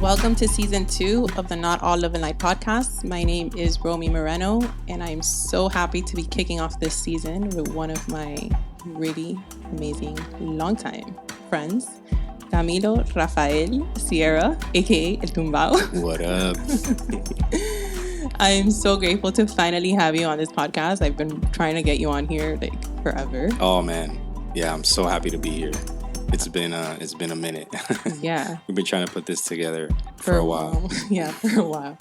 Welcome to season 2 of the Not All Love and Light podcast. My name is Romy Moreno, and I'm so happy to be kicking off this season with one of my really amazing longtime friends, Camilo Rafael Sierra, aka El Tumbao. What up? I am so grateful to finally have you on this podcast. I've been trying to get you on here like forever. Oh man, yeah, I'm so happy to be here. It's been a minute. Yeah, we've been trying to put this together for a while. Yeah, for a while.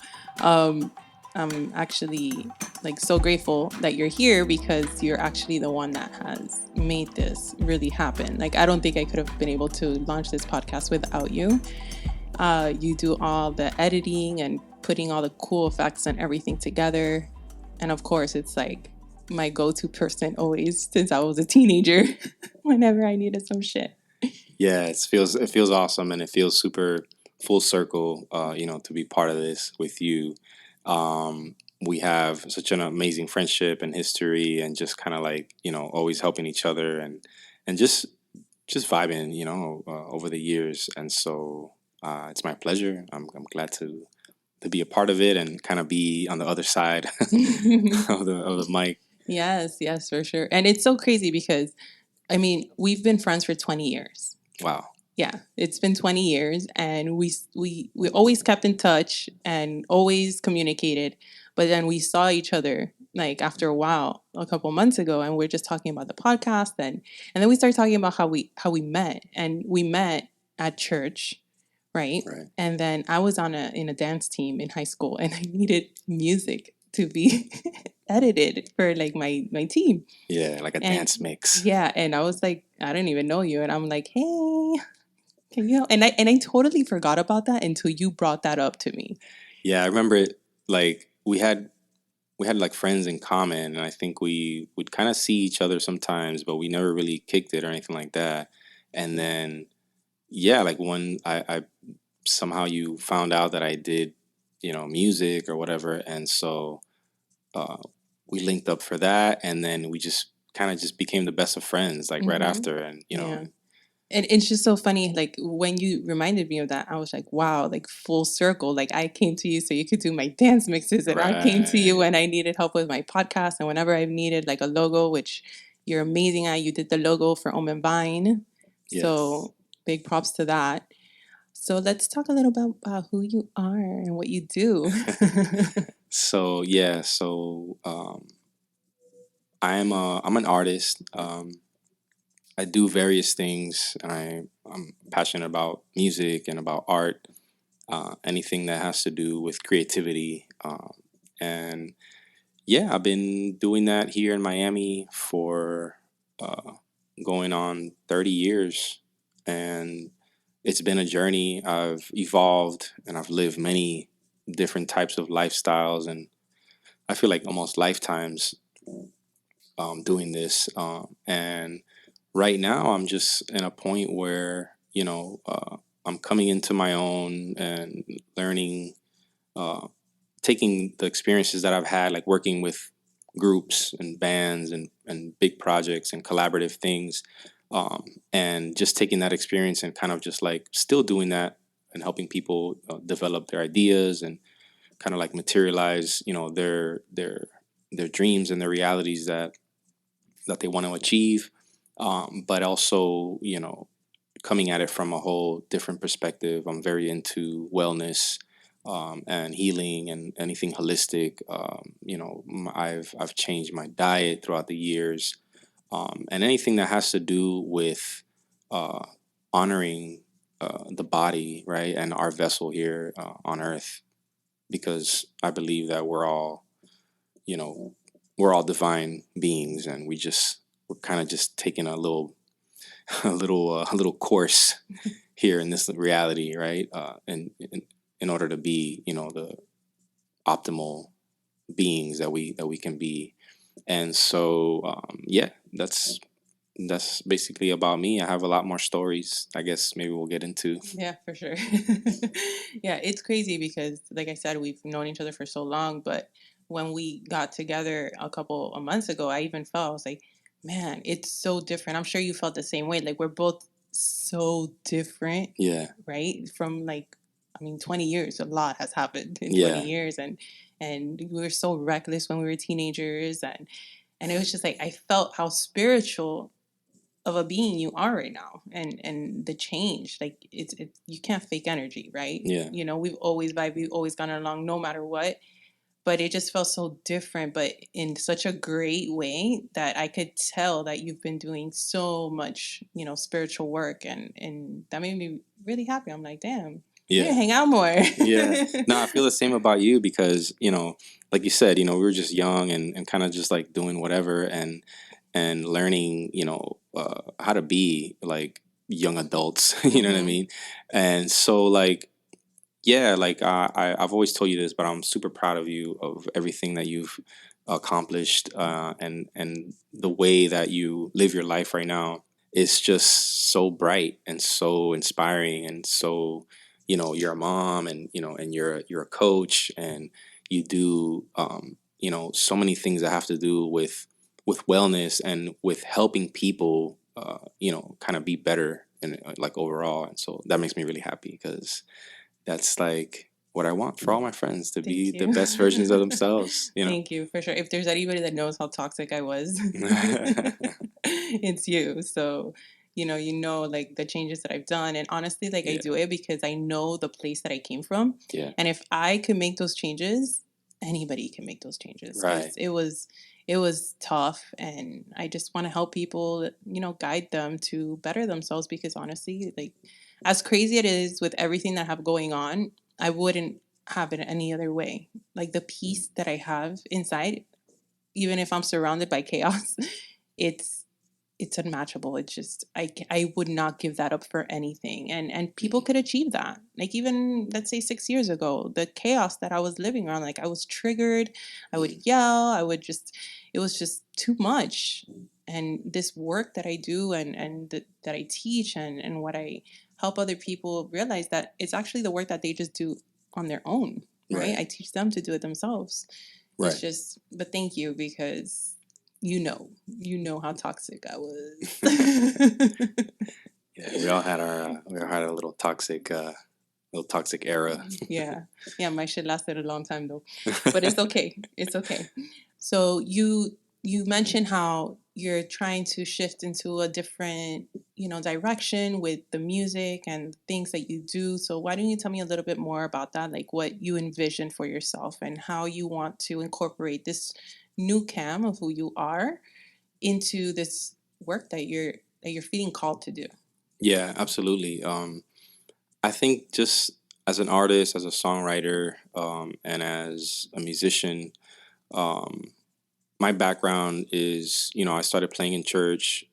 I'm actually like so grateful that you're here because you're actually the one that has made this really happen. Like, I don't think I could have been able to launch this podcast without you. You do all the editing and putting all the cool effects and everything together. And of course, it's like my go-to person always since I was a teenager whenever I needed some shit. Yeah, it feels awesome, and it feels super full circle, to be part of this with you. We have such an amazing friendship and history, and just kind of like, always helping each other and just vibing, over the years. And so it's my pleasure. I'm glad to be a part of it and kind of be on the other side of the mic. Yes, for sure. And it's so crazy because, I mean, we've been friends for 20 years. Wow. Yeah, it's been 20 years, and we always kept in touch and always communicated. But then we saw each other like after a while, a couple months ago, and we're just talking about the podcast, and then we started talking about how we met, and we met at church, right? And then I was in a dance team in high school, and I needed music to be edited for like my team. Yeah, like a dance mix. Yeah, and I was like, I didn't even know you, and I'm like, hey, can you help? And I totally forgot about that until you brought that up to me. Yeah, I remember it. Like we had like friends in common, and I think we would kind of see each other sometimes, but we never really kicked it or anything like that. And then yeah, like when I somehow you found out that I did, music or whatever, and so we linked up for that, and then we just kind of just became the best of friends, like right after, and Yeah. And it's just so funny, like when you reminded me of that, I was like, wow, like full circle. Like I came to you so you could do my dance mixes, and I came to you when I needed help with my podcast, and whenever I've needed like a logo, which you're amazing at. You did the logo for Om and Vine. Yes. So big props to that. So let's talk a little bit about who you are and what you do. So I'm an artist. I do various things, and I'm passionate about music and about art, anything that has to do with creativity. And yeah, I've been doing that here in Miami for going on 30 years, and it's been a journey. I've evolved, and I've lived many different types of lifestyles, and I feel like almost lifetimes doing this. And right now, I'm just in a point where, I'm coming into my own and learning, taking the experiences that I've had, like working with groups and bands and big projects and collaborative things, and just taking that experience and kind of just like still doing that and helping people develop their ideas and kind of like materialize, their dreams and their realities that they want to achieve, but also, coming at it from a whole different perspective. I'm very into wellness and healing and anything holistic. I've changed my diet throughout the years, and anything that has to do with honoring the body, right, and our vessel here on Earth, because I believe that we're all divine beings, and we're kind of just taking a little course here in this reality, right? And in order to be, the optimal beings that we can be. And so, that's basically about me. I have a lot more stories, I guess maybe we'll get into. Yeah, for sure. Yeah, it's crazy because, like I said, we've known each other for so long, but when we got together a couple of months ago, I was like, man, it's so different. I'm sure you felt the same way. Like, we're both so different. Yeah. Right? From like I mean, 20 years, a lot has happened in 20 Yeah. years. And we were so reckless when we were teenagers. And it was just like, I felt how spiritual of a being you are right now, and the change, like it's you can't fake energy, right? Yeah. You know, we've always vibed, we've always gone along no matter what, but it just felt so different, but in such a great way that I could tell that you've been doing so much, you know, spiritual work, and that made me really happy. I'm like, damn, we need to Yeah. hang out more. Yeah. No, I feel the same about you because, like you said, we were just young and kind of just like doing whatever and learning, how to be like young adults, you know what I Mm-hmm. mean? And so like, yeah, like I've always told you this, but I'm super proud of you of everything that you've accomplished, and the way that you live your life right now is just so bright and so inspiring, and so you're a mom, and and you're a coach, and you do so many things that have to do with wellness and with helping people kind of be better and like overall, and so that makes me really happy because that's like what I want for all my friends to be Thank the you. best versions of themselves, Thank you for sure. If there's anybody that knows how toxic I was, it's you. So, you know, like the changes that I've done. And honestly, like I Yeah. do it because I know the place that I came from. Yeah. And if I could make those changes, anybody can make those changes, Right. because it was tough, and I just want to help people, guide them to better themselves, because honestly, like, as crazy it is with everything that I have going on, I wouldn't have it any other way. Like the peace that I have inside, even if I'm surrounded by chaos, it's it's unmatchable. It's just I would not give that up for anything. And people could achieve that. Like, even let's say 6 years ago, the chaos that I was living around, like I was triggered, I would yell, I would just it was just too much. And this work that I do, that I teach, and what I help other people realize, that it's actually the work that they just do on their own, right? Right. I teach them to do it themselves. It's Right. just, but thank you, because you know how toxic I was. Yeah, we all had a little toxic era. Yeah. Yeah, my shit lasted a long time though. But it's okay. It's okay. So you mentioned how you're trying to shift into a different, direction with the music and things that you do. So why don't you tell me a little bit more about that, like what you envision for yourself and how you want to incorporate this new Cam of who you are into this work that you're feeling called to do. Yeah, absolutely. I think just as an artist, as a songwriter, and as a musician, um, my background is, I started playing in church.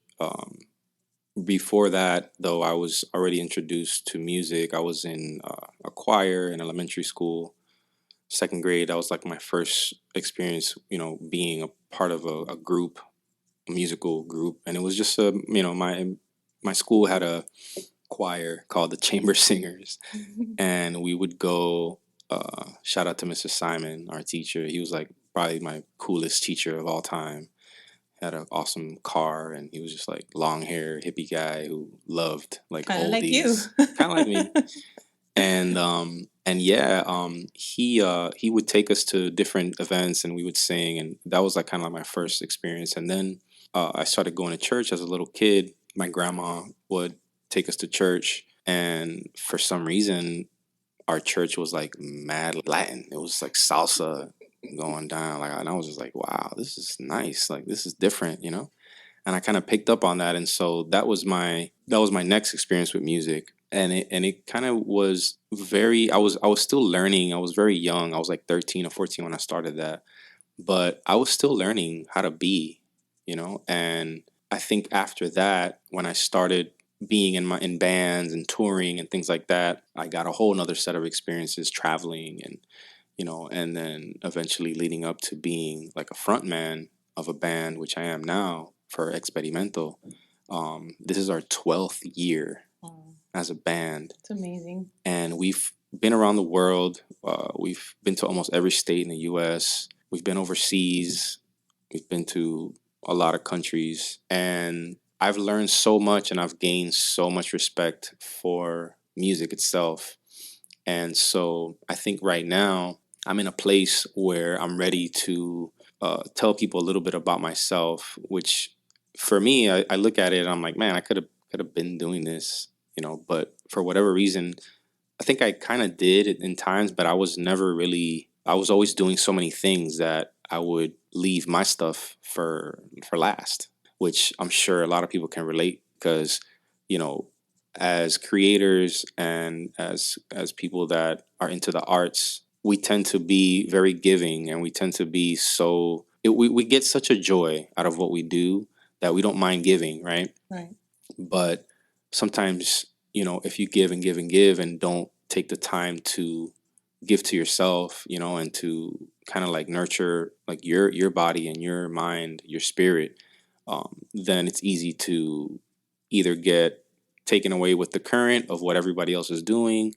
Before that, though, I was already introduced to music. I was in a choir in elementary school. Second grade, that was like my first experience, being a part of a group, a musical group, and it was just my school had a choir called the Chamber Singers, and we would go. Shout out to Mr. Simon, our teacher. He was like probably my coolest teacher of all time. Had an awesome car, and he was just like long hair hippie guy who loved like Kind of like you. oldies, kind of like me. And yeah, he would take us to different events, and we would sing, and that was like kind of like my first experience. And then I started going to church as a little kid. My grandma would take us to church, and for some reason our church was like mad Latin. It was like salsa going down, like, and I was just like, wow, this is nice, like this is different. And I kind of picked up on that, and so that was my next experience with music, and it kind of was very. I was still learning. I was very young. I was like 13 or 14 when I started that, but I was still learning how to be. And I think after that, when I started being in bands and touring and things like that, I got a whole nother set of experiences traveling, and then eventually leading up to being like a front man of a band, which I am now for Experimento. This is our 12th year Oh, as a band, it's amazing. and we've been around the world. We've been to almost every state in the U.S. We've been overseas. We've been to a lot of countries, and I've learned so much, and I've gained so much respect for music itself. And so I think right now I'm in a place where I'm ready to tell people a little bit about myself, which for me, I look at it and I'm like, man, I could have been doing this, but for whatever reason, I think I kind of did in times, but I was never really. I was always doing so many things that I would leave my stuff for last, which I'm sure a lot of people can relate because, you know, as creators and as people that are into the arts, we tend to be very giving, and we tend to be we get such a joy out of what we do that we don't mind giving, right? Right. But sometimes, if you give and give and give and don't take the time to give to yourself, and to kind of like nurture like your body and your mind, your spirit, then it's easy to either get taken away with the current of what everybody else is doing,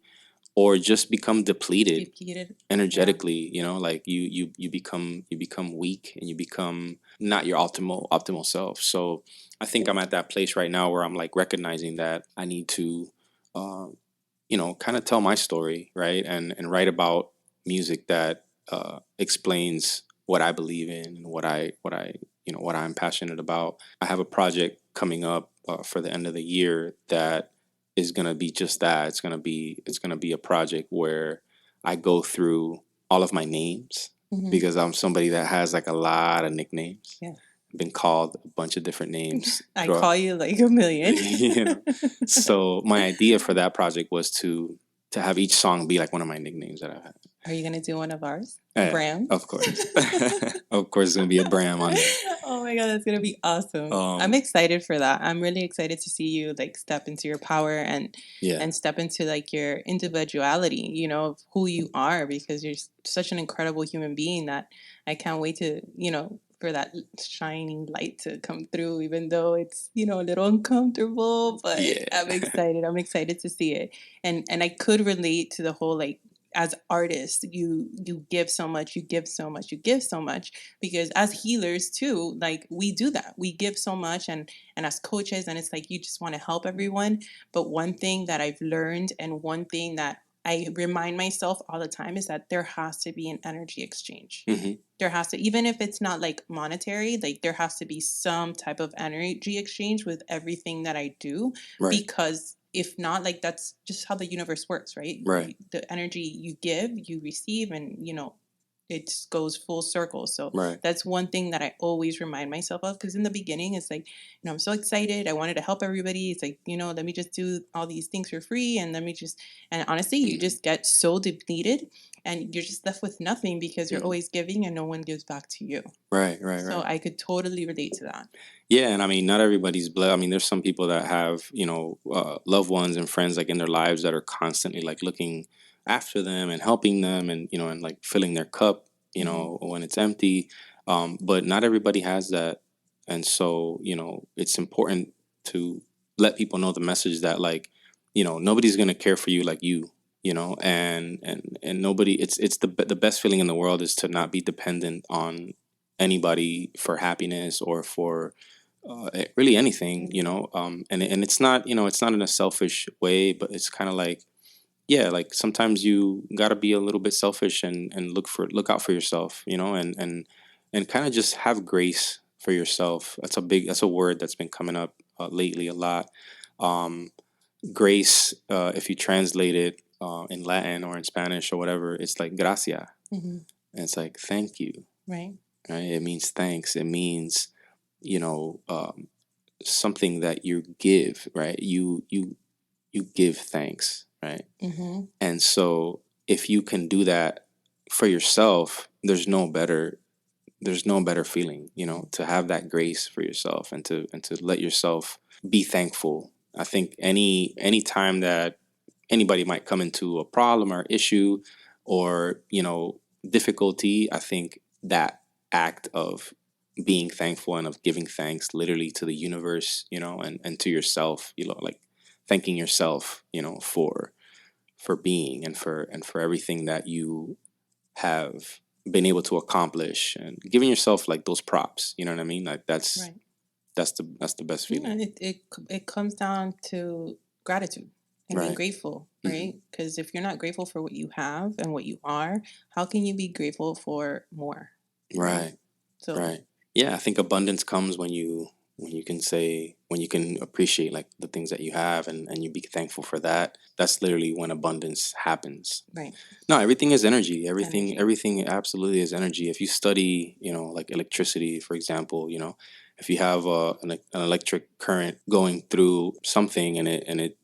or just become depleted Depleted. Yeah. energetically. Like you become weak, and you become not your optimal self. So I think I'm at that place right now where I'm like recognizing that I need to uh, kind of tell my story, right? And write about music that explains what I believe in and what I'm passionate about. I have a project coming up for the end of the year that is going to be just that. It's going to be a project where I go through all of my names, because I'm somebody that has like a lot of nicknames. Yeah. Been called a bunch of different names. I call you like a million. So my idea for that project was to have each song be like one of my nicknames that I've had. Are you gonna do one of ours? Yeah, Bram? of course. Of course, it's gonna be a Bram on there. Oh my god, that's gonna be awesome. I'm excited for that. I'm really excited to see you like step into your power Yeah. and step into like your individuality, of who you are, because you're such an incredible human being that I can't wait to, for that shining light to come through, even though it's, a little uncomfortable, but Yeah. I'm excited. I'm excited to see it. And I could relate to the whole like, as artists, you give so much, you give so much, you give so much, because as healers too, like we do that, we give so much, and as coaches, and it's like you just want to help everyone. But one thing that I've learned, and one thing that I remind myself all the time, is that there has to be an energy exchange. There has to, even if it's not like monetary, like there has to be some type of energy exchange with everything that I do. Right. Because if not, like that's just how the universe works, right? Right. The energy you give, you receive, and it goes full circle. So Right. that's one thing that I always remind myself of, because in the beginning it's like, I'm so excited, I wanted to help everybody. It's like, let me just do all these things for free, and let me just, and honestly, you just get so depleted, and you're just left with nothing, because you're always giving and no one gives back to you. Right. Right. So Right. I could totally relate to that. Yeah, and I mean, not everybody's blessed. I mean, there's some people that have, loved ones and friends like in their lives that are constantly like looking after them and helping them, and and like filling their cup, when it's empty. But not everybody has that, and so it's important to let people know the message that like, nobody's gonna care for you like you. And nobody. It's the best feeling in the world is to not be dependent on anybody for happiness or for really anything, and it's not in a selfish way, but it's kind of like, yeah, like sometimes you got to be a little bit selfish and look out for yourself, and kind of just have grace for yourself. That's a word that's been coming up lately a lot. um, Grace, if you translate it in Latin or in Spanish or whatever, it's like gracia, and it's like thank you. Right. Right? It means thanks. It means, you know um, something that you give, right? You give thanks, right? And so if you can do that for yourself, there's no better feeling, to have that grace for yourself, and to let yourself be thankful. I think any time that anybody might come into a problem or issue, or difficulty, I think that act of being thankful and of giving thanks literally to the universe, and to yourself, like thanking yourself, for being, and for everything that you have been able to accomplish, and giving yourself like those props, you know what I mean? Like that's Right. that's the best Yeah, feeling. it comes down to gratitude. and being Right. grateful, Hmm. right? Because if you're not grateful for what you have and what you are, how can you be grateful for more? You know? Right. So Right. Yeah, I think abundance comes when you can say when you can appreciate like the things that you have and you be thankful for that. That's literally when abundance happens. right, No, everything is energy. energy. Everything absolutely is energy. If you study, like electricity, for example, if you have an electric current going through something and it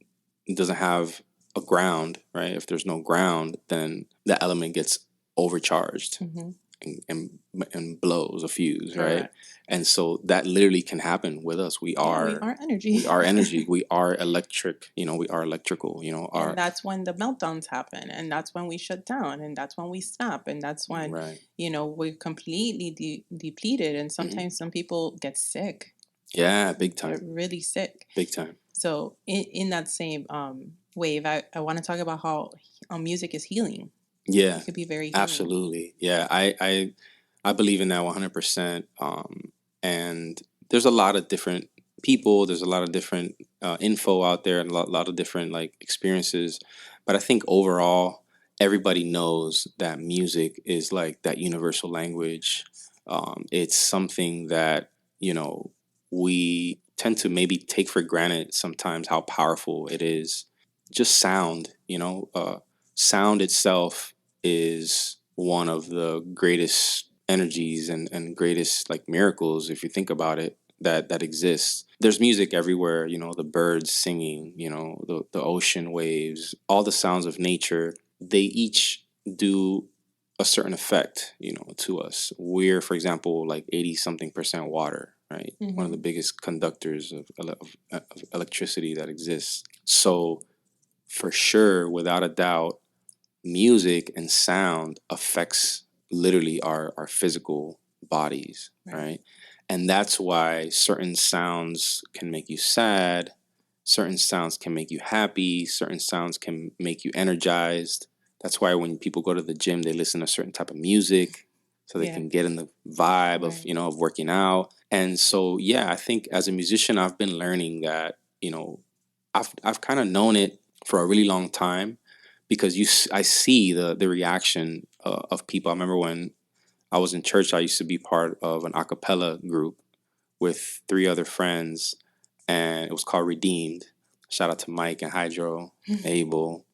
doesn't have a ground, right? If there's no ground, then the element gets overcharged Hmm. and blows a fuse, right? Correct. And so that literally can happen with us. Yeah, we are We energy. are energy. We are electric. We are electrical. And Our that's when the meltdowns happen, and that's when we shut down, and that's when we snap, and that's when, right. we're completely depleted. And Hmm. sometimes some people get sick, Yeah, big get time, really sick. big time. So in that same wave, I want to talk about how music is healing. Yeah, It could be very healing. absolutely. Yeah, I believe in that 100%. And there's a lot of different people. There's a lot of different info out there, and lot of different like experiences. But I think overall, everybody knows that music is like that universal language. It's something that we tend to maybe take for granted sometimes how powerful it is. Just sound, sound itself is one of the greatest energies and greatest like miracles, if you think about it, that exists. There's music everywhere, the birds singing, the ocean waves, all the sounds of nature. They each do a certain effect, to us. We're, for example, like 80 something percent water, right? One of the Hmm. biggest conductors of electricity that exists. So for sure, without a doubt, music and sound affects literally our physical bodies, Right. right? And that's why certain sounds can make you sad, certain sounds can make you happy, certain sounds can make you energized. That's why when people go to the gym, they listen to certain type of music so they Yeah. can get in the vibe of, Right. of working out. And so yeah, I think as a musician I've been learning that, I've kind of known it for a really long time because I see the reaction of people. I remember when I was in church, I used to be part of an a cappella group with three other friends, and it was called Redeemed. Shout out to Mike and Hydro, Abel,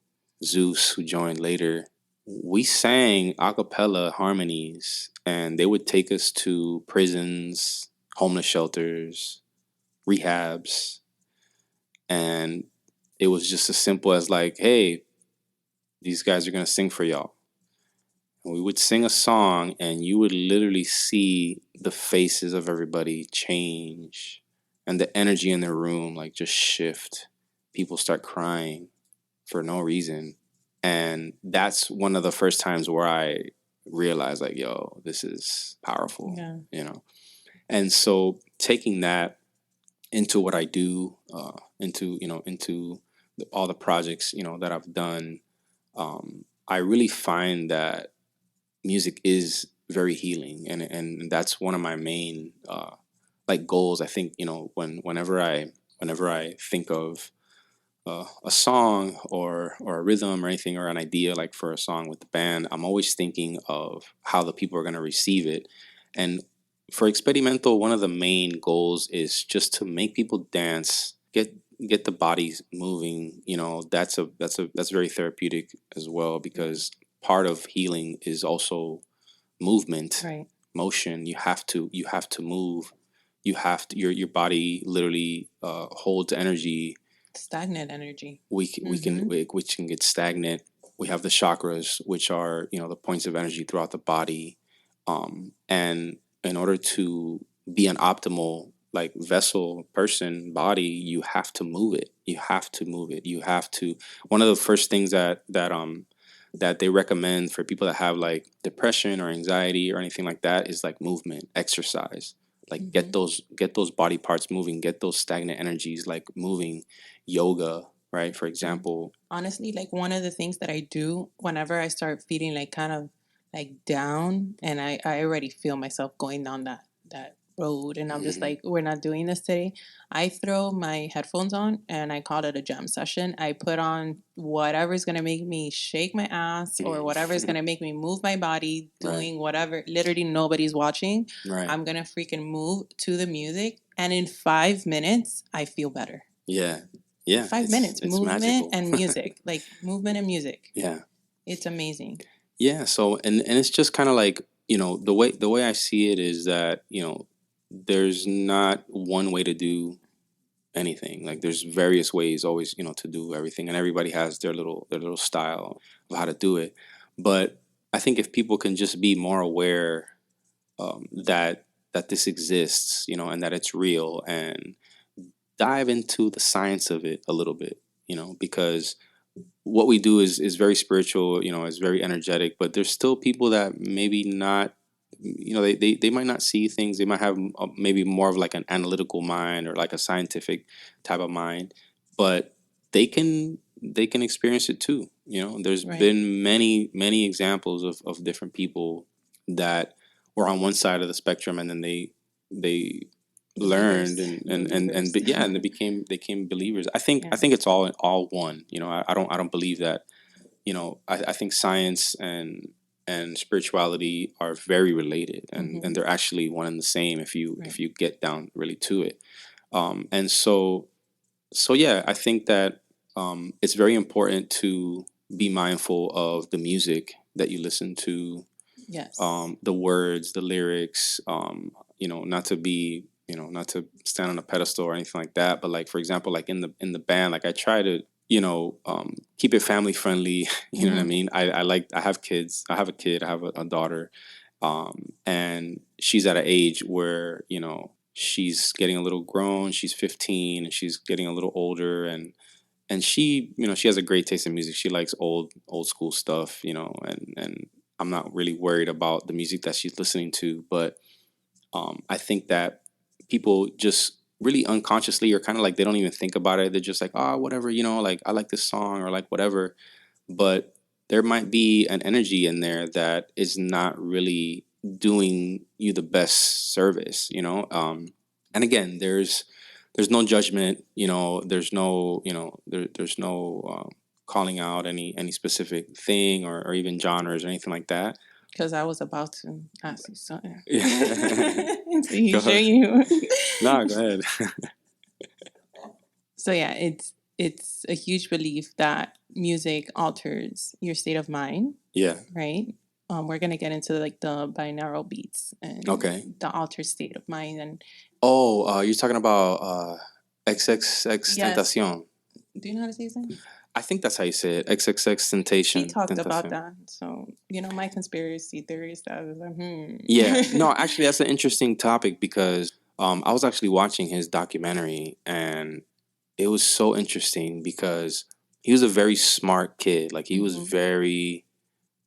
Zeus, who joined later. We sang a cappella harmonies, and they would take us to prisons, homeless shelters, rehabs, and it was just as simple as like, hey, these guys are gonna sing for y'all. And we would sing a song, and you would literally see the faces of everybody change and the energy in the room like just shift. People start crying for no reason. And that's one of the first times where I realized like, yo, this is Yeah. powerful. And so taking that into what I do, into all the projects, that I've done, I really find that music is very healing, and that's one of my main like goals. I think whenever I think of a song or a rhythm or anything or an idea like for a song with the band, I'm always thinking of how the people are going to receive it. And for experimental, one of the main goals is just to make people dance, get the bodies moving. That's very therapeutic as well, Yeah. because part of healing is also movement, Right. motion. You have to move. You have to your body literally holds energy. Stagnant energy. We can Hmm. which can get stagnant. We have the chakras, which are the points of energy throughout the body. And in order to be an optimal like vessel, person, body, you have to move it. You have to move it. You have to. One of the first things that they recommend for people that have like depression or anxiety or anything like that is like movement, exercise. Like Hmm. get those body parts moving, get those stagnant energies like moving. Yoga, right? For Yeah. example. Honestly, like one of the things that I do whenever I start feeling like kind of like down, and I already feel myself going down that road and I'm just Mhm. like, we're not doing this today, I throw my headphones on and I call it a jam session. I put on whatever's going to make me shake my ass or whatever's going Mhm. to make me move my body, Right. doing whatever. Literally, nobody's watching. Right. I'm going to freaking move to the music. And in 5 minutes, I feel better. Yeah. Yeah. 5 minutes, It's movement magical. and music, like movement and music. Yeah. It's amazing. Yeah. So and it's just kind of like, the way I see it is that, there's not one way to do anything. Like there's various ways always, to do everything, and everybody has their little style of how to do it. But I think if people can just be more aware, that this exists, and that it's real, and dive into the science of it a little bit, because what we do is very spiritual, is very energetic, but there's still people that maybe not, they might not see things. They might have maybe more of like an analytical mind or like a scientific type of mind, but they can experience it too. There's Right. been many examples of different people that were on one side of the spectrum, and then they learned, Believers. and Believers. but yeah, and they became believers. I think Yeah. I think it's all one. I don't believe that. I think science and spirituality are very related, and Mm-hmm. they're actually one and the same if you Right. if you get down really to it. And so yeah, I think that it's very important to be mindful of the music that you listen to, Yes. the words, the lyrics, not to stand on a pedestal or anything like that. But like, for example, like in the band, like I try to, keep it family friendly. You know what I Mm-hmm. mean? I have kids. I have a kid. I have a daughter. And she's at an age where, she's getting a little grown. She's 15 and she's getting a little older, and she has a great taste in music. She likes old school stuff, and I'm not really worried about the music that she's listening to. But I think that people just really unconsciously, or kind of like, they don't even think about it. They're just like, oh, whatever, like I like this song, or like whatever. But there might be an energy in there that is not really doing you the best service. And again, there's no judgment. There's no calling out any specific thing, or even genres or anything like that. Because I was about to ask you something. Yeah. So you Go sure ahead. you? No, go ahead. So yeah, it's a huge belief that music alters your state of mind, Yeah. right? We're gonna get into like the binaural beats and Okay. the altered state of mind, and Oh, you're talking about XXX yes, Tentacion. do you know how to say his name? I think that's how you say it. XXX He Temptation. talked about Tentacion. that. So my conspiracy theorist, I was like, Yeah. No, actually, that's an interesting topic because I was actually watching his documentary, and it was so interesting because he was a very smart kid. Like he was hmm very,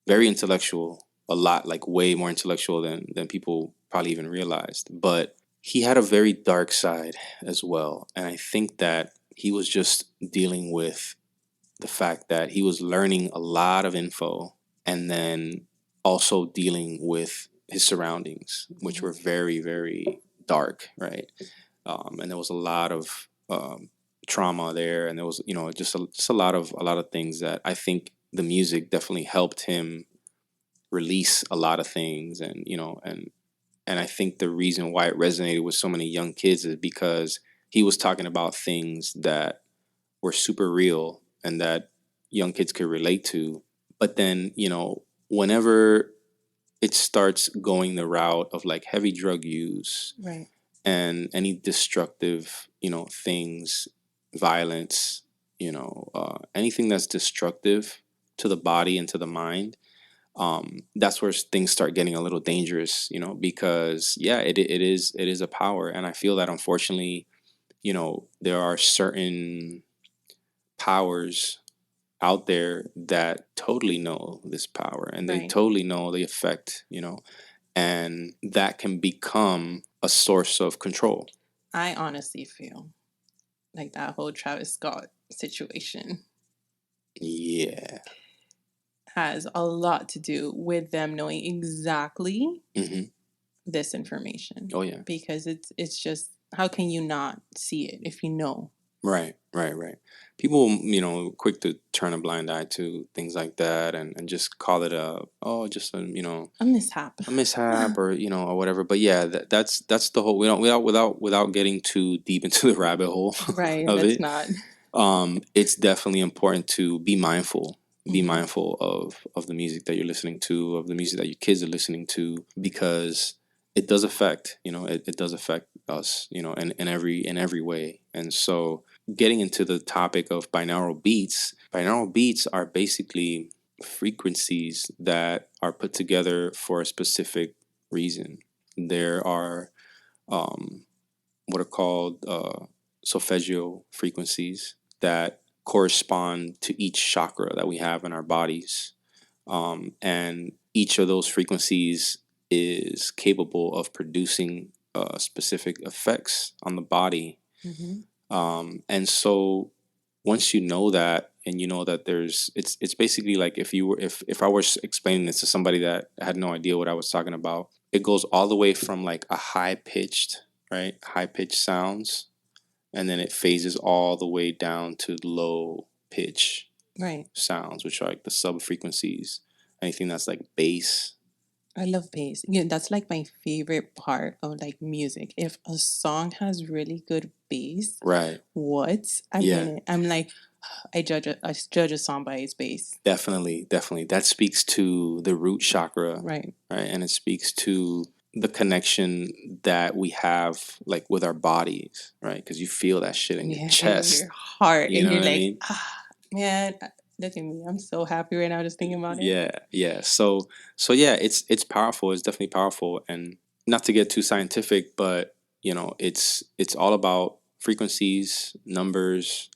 very intellectual, a lot, like way more intellectual than people probably even realized. But he had a very dark side as well. And I think that he was just dealing with the fact that he was learning a lot of info, and then also dealing with his surroundings, which were very, very dark, right? And there was a lot of trauma there, and there was, just a lot of things that I think the music definitely helped him release a lot of things. And I think the reason why it resonated with so many young kids is because he was talking about things that were super real and that young kids could relate to. But then, whenever it starts going the route of like heavy drug use right. and any destructive, things, violence, anything that's destructive to the body and to the mind, that's where things start getting a little dangerous, because yeah, it is a power. And I feel that unfortunately, there are certain powers out there that totally know this power, and they Right. totally know the effect, and that can become a source of control. I honestly feel like that whole Travis Scott situation Yeah. has a lot to do with them knowing exactly Hmm. this information. Oh yeah. Because it's just, how can you not see it if you know? Right, right, right. People, quick to turn a blind eye to things like that, and just call it just A mishap. a mishap, or or whatever. But yeah, that's the whole. We don't without getting too deep into the rabbit hole Right, of let's it. not. It's definitely important to be mindful. Be Mhm. mindful of the music that you're listening to, of the music that your kids are listening to, because it does affect, it does affect us, in every way. And so, getting into the topic of binaural beats are basically frequencies that are put together for a specific reason. There are what are called solfeggio frequencies that correspond to each chakra that we have in our bodies. And each of those frequencies is capable of producing specific effects on the body. Mhm. And so, once you know that, and you know that it's basically like, if I was explaining this to somebody that had no idea what I was talking about, it goes all the way from like a high pitched sounds, and then it phases all the way down to low pitch Right. sounds, which are like the sub frequencies. Anything that's like bass. I love bass. Yeah, that's like my favorite part of like music. If a song has really good bass, Right. what? I'm Yeah. in it. I'm like, I judge a song by its bass. Definitely, definitely. That speaks to the root chakra, Right. right? And it speaks to the connection that we have, like, with our bodies, right? Because you feel that shit in your Yeah, in chest. your heart, You and know you're what I like, mean? man, look at me. I'm so happy right now just thinking about it. Yeah, yeah. So yeah, it's powerful. It's definitely powerful, and not to get too scientific, but it's all about frequencies, numbers,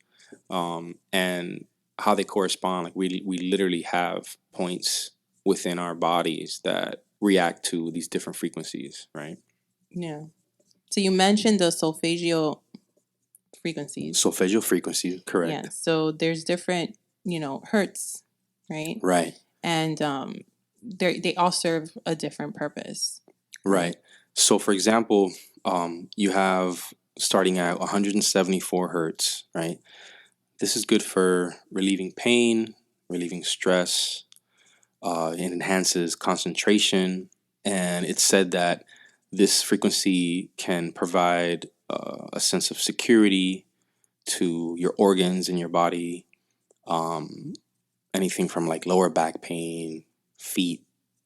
and how they correspond. Like, we literally have points within our bodies that react to these different frequencies, right? Yeah. So you mentioned the solfeggio frequencies. Solfeggio frequencies, Yeah. correct? So there's different, hertz, right? Right, And they all serve a different purpose. right. So, for example, you have starting at 174 hertz, right? This is good for relieving pain, relieving stress. It enhances concentration, and it's said that this frequency can provide a sense of security to your organs in your body. Um, Anything from like lower back pain, feet,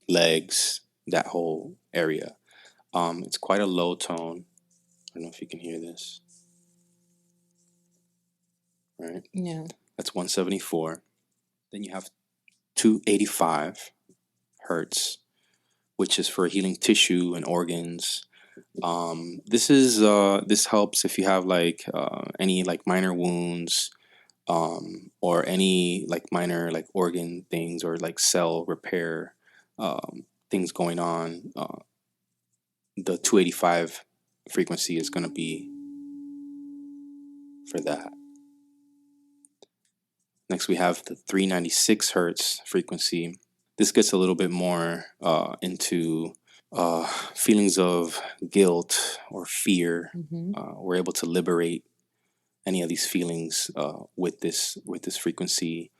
legs, that whole area. It's quite a low tone. I don't know if you can hear this. Right, Yeah. that's 174. Then you have 285 hertz, which is for healing tissue and organs. This helps if you have like any like minor wounds, or any like minor like organ things, or like cell repair things going on. The 285 frequency is going to be for that. Next, we have the 396 hertz frequency. This gets a little bit more into feelings of guilt or fear. Mm-hmm. We're able to liberate any of these feelings with this frequency.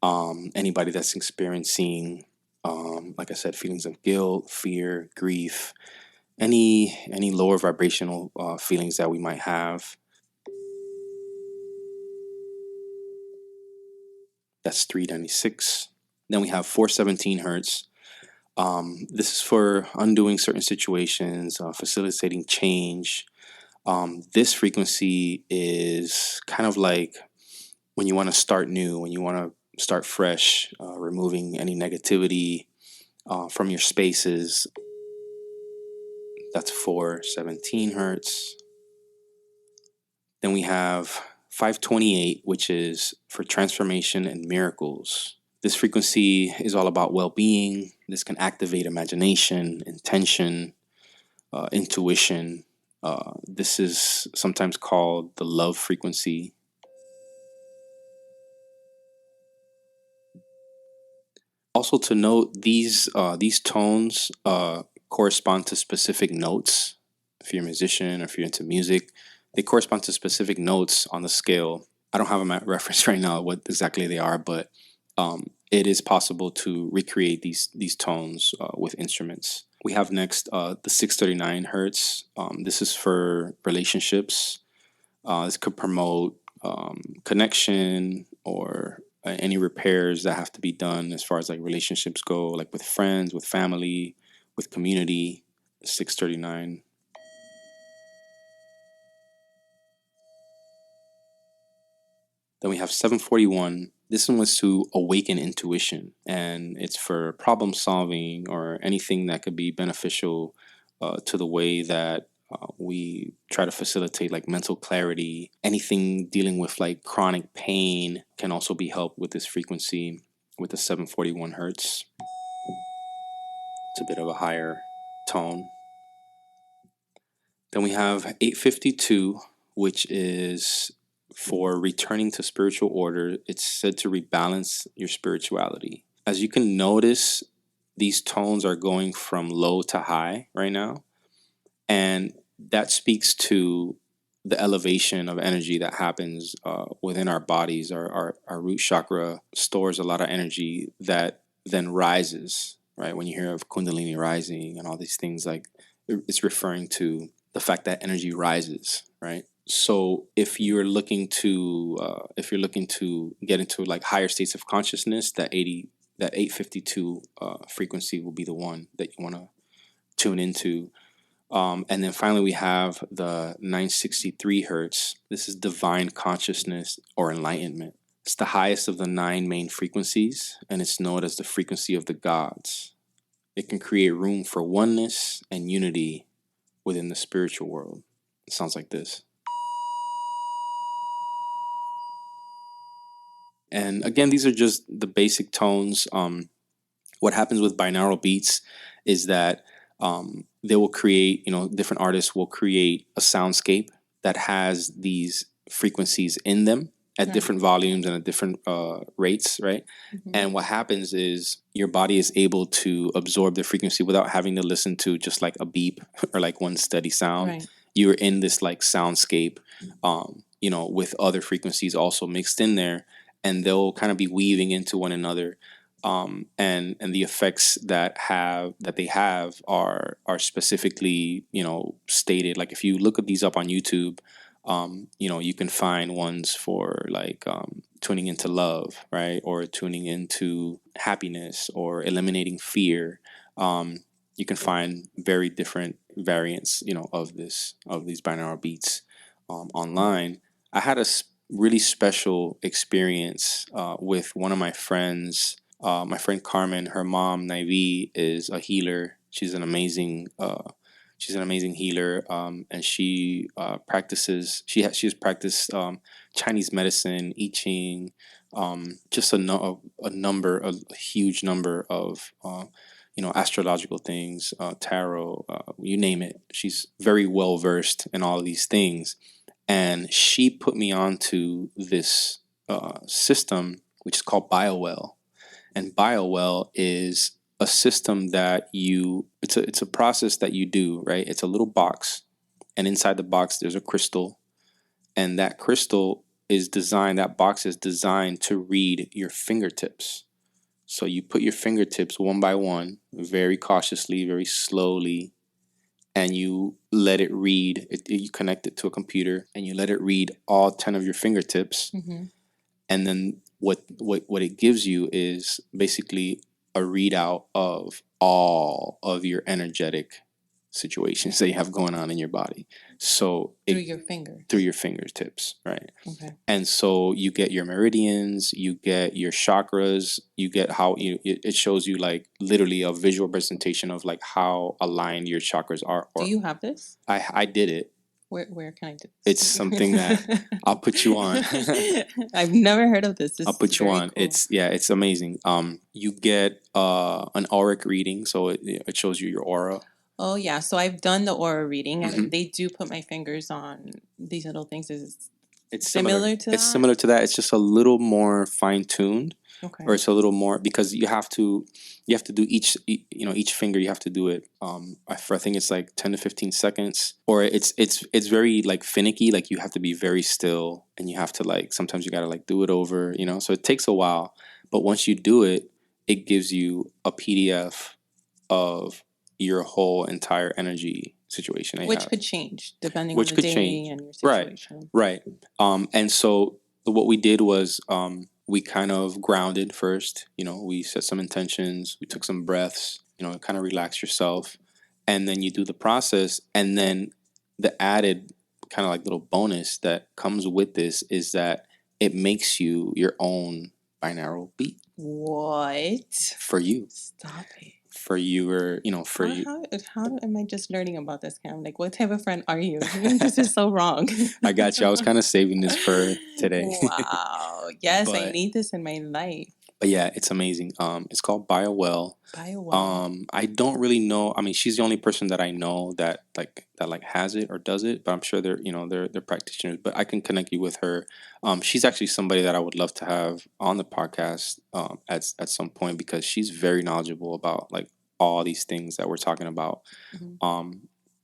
Anybody that's experiencing, like I said, feelings of guilt, fear, grief, any lower vibrational feelings that we might have, that's 396. Then we have 417 hertz. This is for undoing certain situations, facilitating change. This frequency is kind of like when you want to start new, when you want to start fresh, removing any negativity from your spaces. That's 417 hertz. Then we have 528, which is for transformation and miracles. This frequency is all about well being. This can activate imagination, intention, intuition. This is sometimes called the love frequency. Also, to note, these tones correspond to specific notes. If you're a musician or if you're into music, they correspond to specific notes on the scale. I don't have them at reference right now what exactly they are, but it is possible to recreate these tones with instruments. We have next the 639 hertz. This is for relationships. This could promote connection or any repairs that have to be done as far as like relationships go, like with friends, with family, with community. 639. Then we have 741. This one was to awaken intuition, and it's for problem solving or anything that could be beneficial to the way that we try to facilitate like mental clarity. Anything dealing with like chronic pain can also be helped with this frequency with the 741 hertz. It's a bit of a higher tone. Then we have 852, which is for returning to spiritual order. It's said to rebalance your spirituality. As you can notice, these tones are going from low to high right now. And that speaks to the elevation of energy that happens within our bodies. Our root chakra stores a lot of energy that then rises, right? When you hear of Kundalini rising and all these things, like it's referring to the fact that energy rises, right? So if you're looking to get into like higher states of consciousness, that 852 frequency will be the one that you want to tune into. And then finally, we have the 963 hertz. This is divine consciousness or enlightenment. It's the highest of the 9 main frequencies, and it's known as the frequency of the gods. It can create room for oneness and unity within the spiritual world. It sounds like this. And again, these are just the basic tones. What happens with binaural beats is that they will create, different artists will create a soundscape that has these frequencies in them at different volumes and at different rates, right? Mm-hmm. And what happens is your body is able to absorb the frequency without having to listen to just like a beep or like one steady sound. Right. You're in this like soundscape, with other frequencies also mixed in there, and they'll kind of be weaving into one another. And the effects that they have are specifically stated. Like if you look at these up on YouTube, you can find ones for like tuning into love, right, or tuning into happiness or eliminating fear. You can find very different variants, of these binaural beats online. I had a really special experience with one of my friends. My friend Carmen, her mom Naivi is a healer. She's an amazing healer, and she practices. She has practiced Chinese medicine, I Ching, just a huge number of astrological things, tarot, you name it. She's very well versed in all of these things, and she put me onto this system which is called BioWell. And BioWell is a system that it's a process that you do, right? It's a little box, and inside the box there's a crystal, and that box is designed to read your fingertips. So you put your fingertips one by one, very cautiously, very slowly, and you let it read. You connect it to a computer, and you let it read all 10 of your fingertips. Mm-hmm. And then what it gives you is basically a readout of all of your energetic situations that you have going on in your body. So through your fingertips, right? Okay. And so you get your meridians, you get your chakras, you get how it shows you like literally a visual presentation of like how aligned your chakras are. Do you have this? I did it. Where can I do this? It's something that I'll put you on. I've never heard of this. I'll put you on. Cool. It's amazing. You get an auric reading, so it shows you your aura. Oh yeah, so I've done the aura reading, and Mm-hmm. they do put my fingers on these little things. It's It's similar. Similar to It's that? similar to that. It's just a little more fine tuned, Okay. or it's a little more because you have to do each finger. You have to do it. I think it's like 10 to 15 seconds, or it's very like finicky. Like you have to be very still, and you have to like sometimes you gotta like do it over. So it takes a while, but once you do it, it gives you a PDF of your whole entire energy situation that you Which have, could change depending on which the could day change. and your Right, situation. right. And so what we did was we kind of grounded first. We set some intentions. We took some breaths. Kind of relax yourself, and then you do the process. And then the added kind of like little bonus that comes with this is that it makes you your own binaural beat What? for you. Stop it. For you, or for you. How am I just learning about this, Cam? Like, what type of friend are you? This is so wrong. I got you. I was kind of saving this for today. Wow. Yes, I but need this in my life. but yeah, it's amazing. It's called BioWell. BioWell. I don't really know. I mean, she's the only person that I know that has it or does it. But I'm sure they're practitioners. But I can connect you with her. She's actually somebody that I would love to have on the podcast at some point, because she's very knowledgeable about like all these things that we're talking about. Mhm.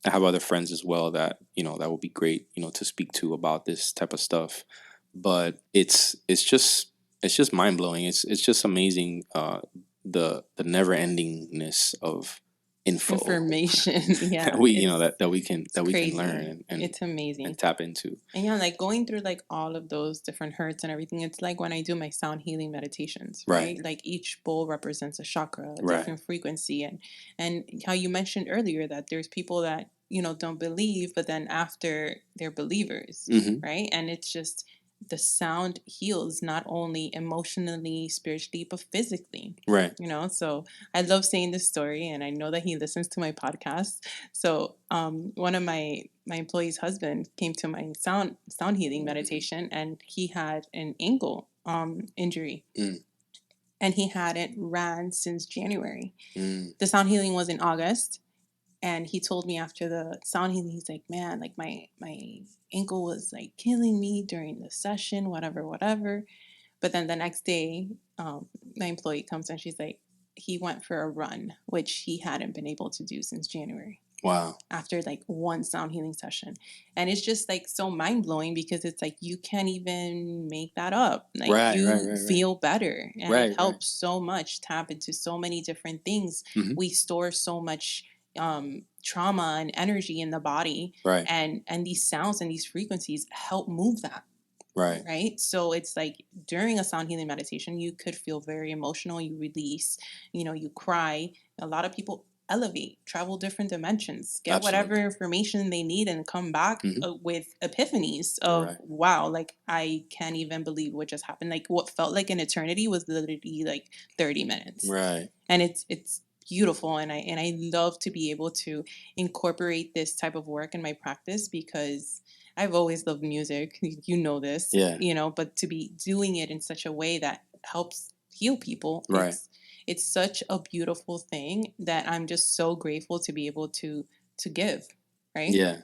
I have other friends as well that that would be great to speak to about this type of stuff. But it's just mind blowing. It's just amazing. The never endingness of info Information. that Yeah. we that we can It's crazy. learn It's amazing. and tap into. And yeah, like going through like all of those different hurts and everything, it's like when I do my sound healing meditations, right? Like each bowl represents a chakra, a different frequency, and how you mentioned earlier that there's people that don't believe, but then after they're believers, right? And it's just the sound heals not only emotionally, spiritually, but physically. Right. So I love saying this story, and I know that he listens to my podcast. So one of my employee's husband came to my sound healing meditation, and he had an ankle injury. And he hadn't ran since January. The sound healing was in August, and he told me after the sound healing, he's like, man, like my ankle was like killing me during the session, whatever. But then the next day, my employee comes and she's like, he went for a run, which he hadn't been able to do since January. Wow. After like one sound healing session. And it's just like so mind blowing, because it's like you can't even make that up. Like you feel better, and it helps so much, tap into so many different things. We store so much trauma and energy in the body. And these sounds and these frequencies help move that. Right. So it's like during a sound healing meditation, you could feel very emotional. You release, you cry. A lot of people elevate, travel different dimensions, get whatever information they need, and come back with epiphanies of wow, like I can't even believe what just happened. Like what felt like an eternity was literally like 30 minutes. Right. And it's beautiful, and I love to be able to incorporate this type of work in my practice, because I've always loved music. You know this. Yeah. But to be doing it in such a way that helps heal people, it's such a beautiful thing that I'm just so grateful to be able to give. Right? Yeah.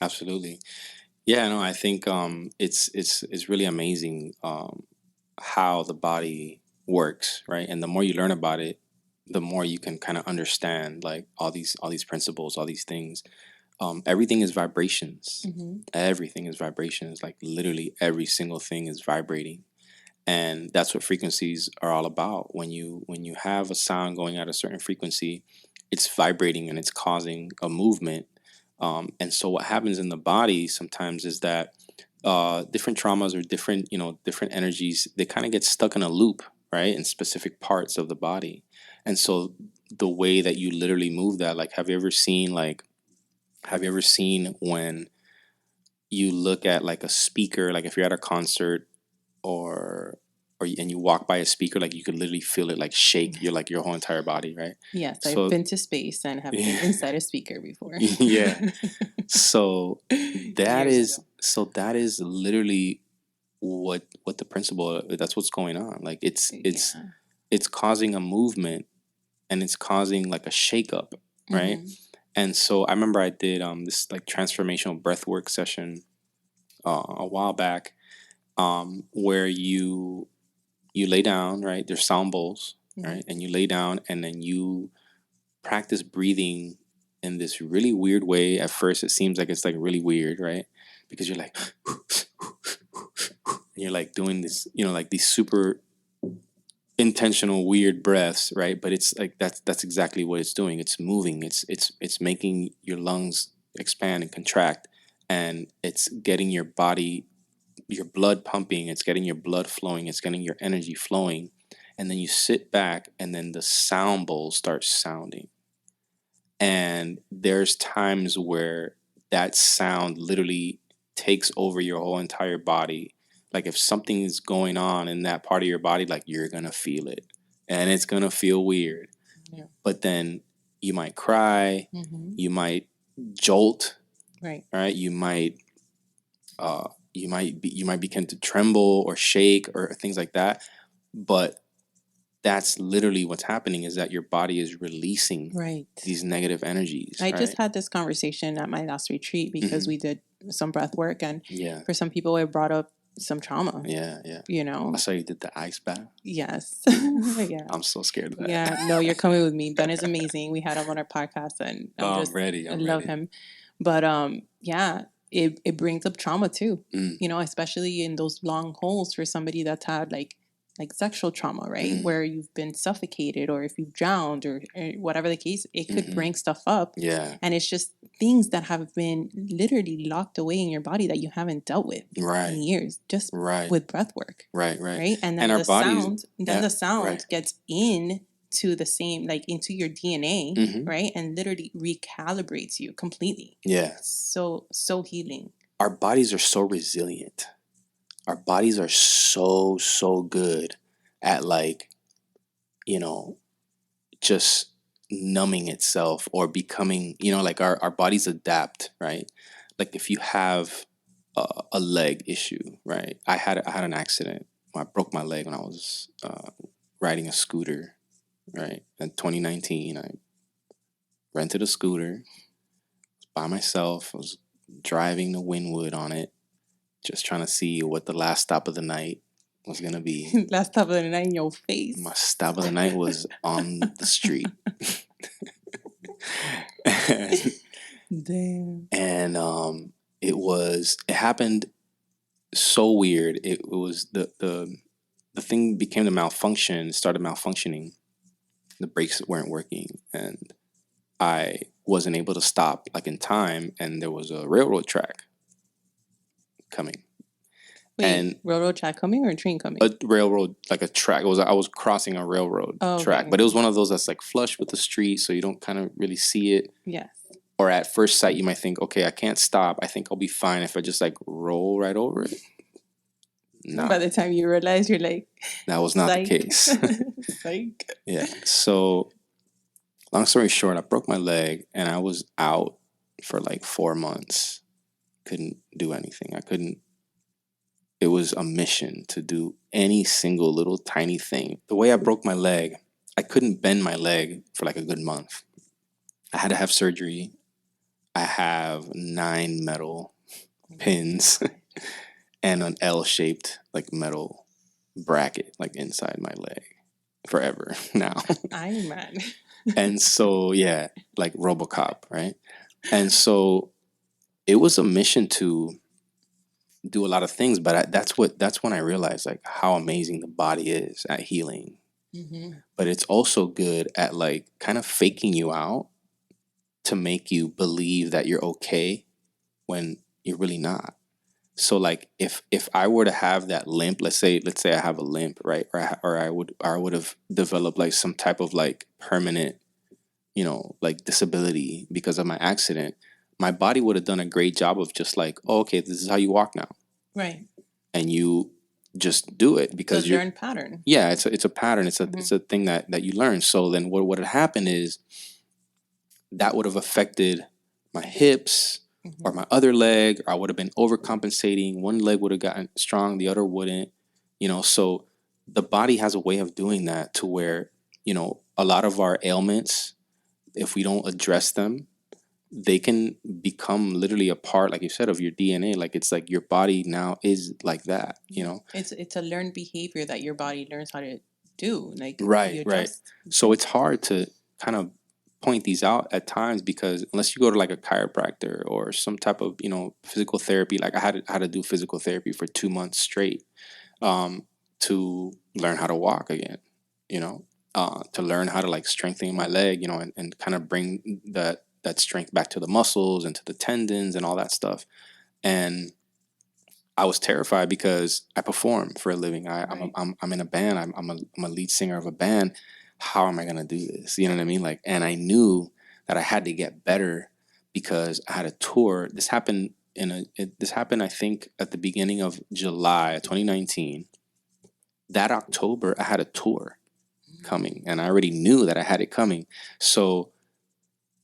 Absolutely. Yeah, no, I think it's really amazing how the body works, right? And the more you learn about it, the more you can kind of understand like all these principles, all these things. Everything is vibrations. Everything is vibrations. Like literally every single thing is vibrating, and that's what frequencies are all about. When you have a sound going at a certain frequency, it's vibrating and it's causing a movement. And so what happens in the body sometimes is that different traumas or different energies, they kind of get stuck in a loop, right, in specific parts of the body. And so the way that you literally move that, like, have you ever seen when you look at like a speaker, like if you're at a concert and you walk by a speaker, like you could literally feel it like shake your whole entire body, right? Yes, I've been to space and have been inside a speaker before. Yeah. So that is literally what the principle, that's what's going on. Like it's causing a movement, and it's causing like a shakeup, right? And so I remember I did this like transformational breathwork session a while back, where you lay down, right? There's sound bowls, right? And you lay down and then you practice breathing in this really weird way. At first, it seems like it's like really weird, right? Because you're like, and you're like doing this, like these super intentional weird breaths, right? But it's like that's exactly what it's doing. It's moving. It's making your lungs expand and contract, and it's getting your body, your blood pumping. It's getting your blood flowing. It's getting your energy flowing, and then you sit back, and then the sound bowl starts sounding. And there's times where that sound literally takes over your whole entire body. Like if something is going on in that part of your body, like you're going to feel it and it's going to feel weird. Yeah. But then you might cry, you might jolt, right? You might begin to tremble or shake or things like that. But that's literally what's happening, is that your body is releasing these negative energies. I just had this conversation at my last retreat because we did some breath work, and for some people it brought up some trauma. Yeah. I saw you did the ice bath. Yes. Yeah. I'm so scared of that. Yeah, no, you're coming with me. Ben is amazing. We had him on our podcast, and I'm ready. I love him. But yeah, it brings up trauma too. Especially in those long holes for somebody that's had like sexual trauma, right? Where you've been suffocated, or if you've drowned, or whatever the case, it could bring stuff up. Yeah. And it's just things that have been literally locked away in your body that you haven't dealt with in years, just with breath work. Right. And then the sound gets in to the same, like into your DNA, right? And literally recalibrates you completely. Yeah. So healing. Our bodies are so resilient. Our bodies are so good at just numbing itself or becoming, like our bodies adapt, right? Like if you have a leg issue, right? I had an accident. I broke my leg when I was riding a scooter, right? In 2019, I rented a scooter by myself. I was driving to Wynwood on it, just trying to see what the last stop of the night was going to be. Last stop of the night in your face. My stop of the night was on the street. Damn. And it happened so weird. It was the thing became to malfunction, started malfunctioning. The brakes weren't working, and I wasn't able to stop like in time, and there was a railroad track coming. Wait, and railroad track coming or a train coming? A railroad, like a track. I was crossing a railroad track, okay. But it was one of those that's like flush with the street, so you don't kind of really see it. Yes. Or at first sight, you might think, okay, I can't stop. I think I'll be fine if I just like roll right over it. No. By the time you realize, you're like, that was not the case. Psych. Yeah. So, long story short, I broke my leg and I was out for like 4 months. Couldn't do anything. It was a mission to do any single little tiny thing. The way I broke my leg, I couldn't bend my leg for like a good month. I had to have surgery. I have 9 metal pins and an L-shaped like metal bracket like inside my leg forever now. Iron Man. And so, yeah, like RoboCop, right? And so it was a mission to do a lot of things, but that's when I realized like how amazing the body is at healing. But it's also good at like kind of faking you out to make you believe that you're okay when you're really not. So like if I were to have that limp, let's say I have a limp, right? Or I would have developed like some type of like permanent, like disability because of my accident. My body would have done a great job of just like, oh, okay, this is how you walk now. Right. And you just do it because you're in pattern. Yeah, it's a pattern. It's a thing that you learn. So then what had happened is that would have affected my hips or my other leg, or I would have been overcompensating. One leg would have gotten strong, the other wouldn't. So the body has a way of doing that to where, a lot of our ailments, if we don't address them, they can become literally a part, like you said, of your DNA. Like it's like your body now is like that, you know? It's a learned behavior that your body learns how to do. Like Right, you right. adjust. So it's hard to kind of point these out at times because unless you go to like a chiropractor or some type of, you know, physical therapy, like I had to do physical therapy for 2 months straight, um, to learn how to walk again, you know, to learn how to like strengthen my leg, you know, and kind of bring that strength back to the muscles and to the tendons and all that stuff. And I was terrified because I perform for a living. Right. I'm in a band. I'm a lead singer of a band. How am I gonna do this? You know what I mean? Like, and I knew that I had to get better because I had a tour. This happened I think at the beginning of July 2019. That October I had a tour coming, and I already knew that I had it coming. So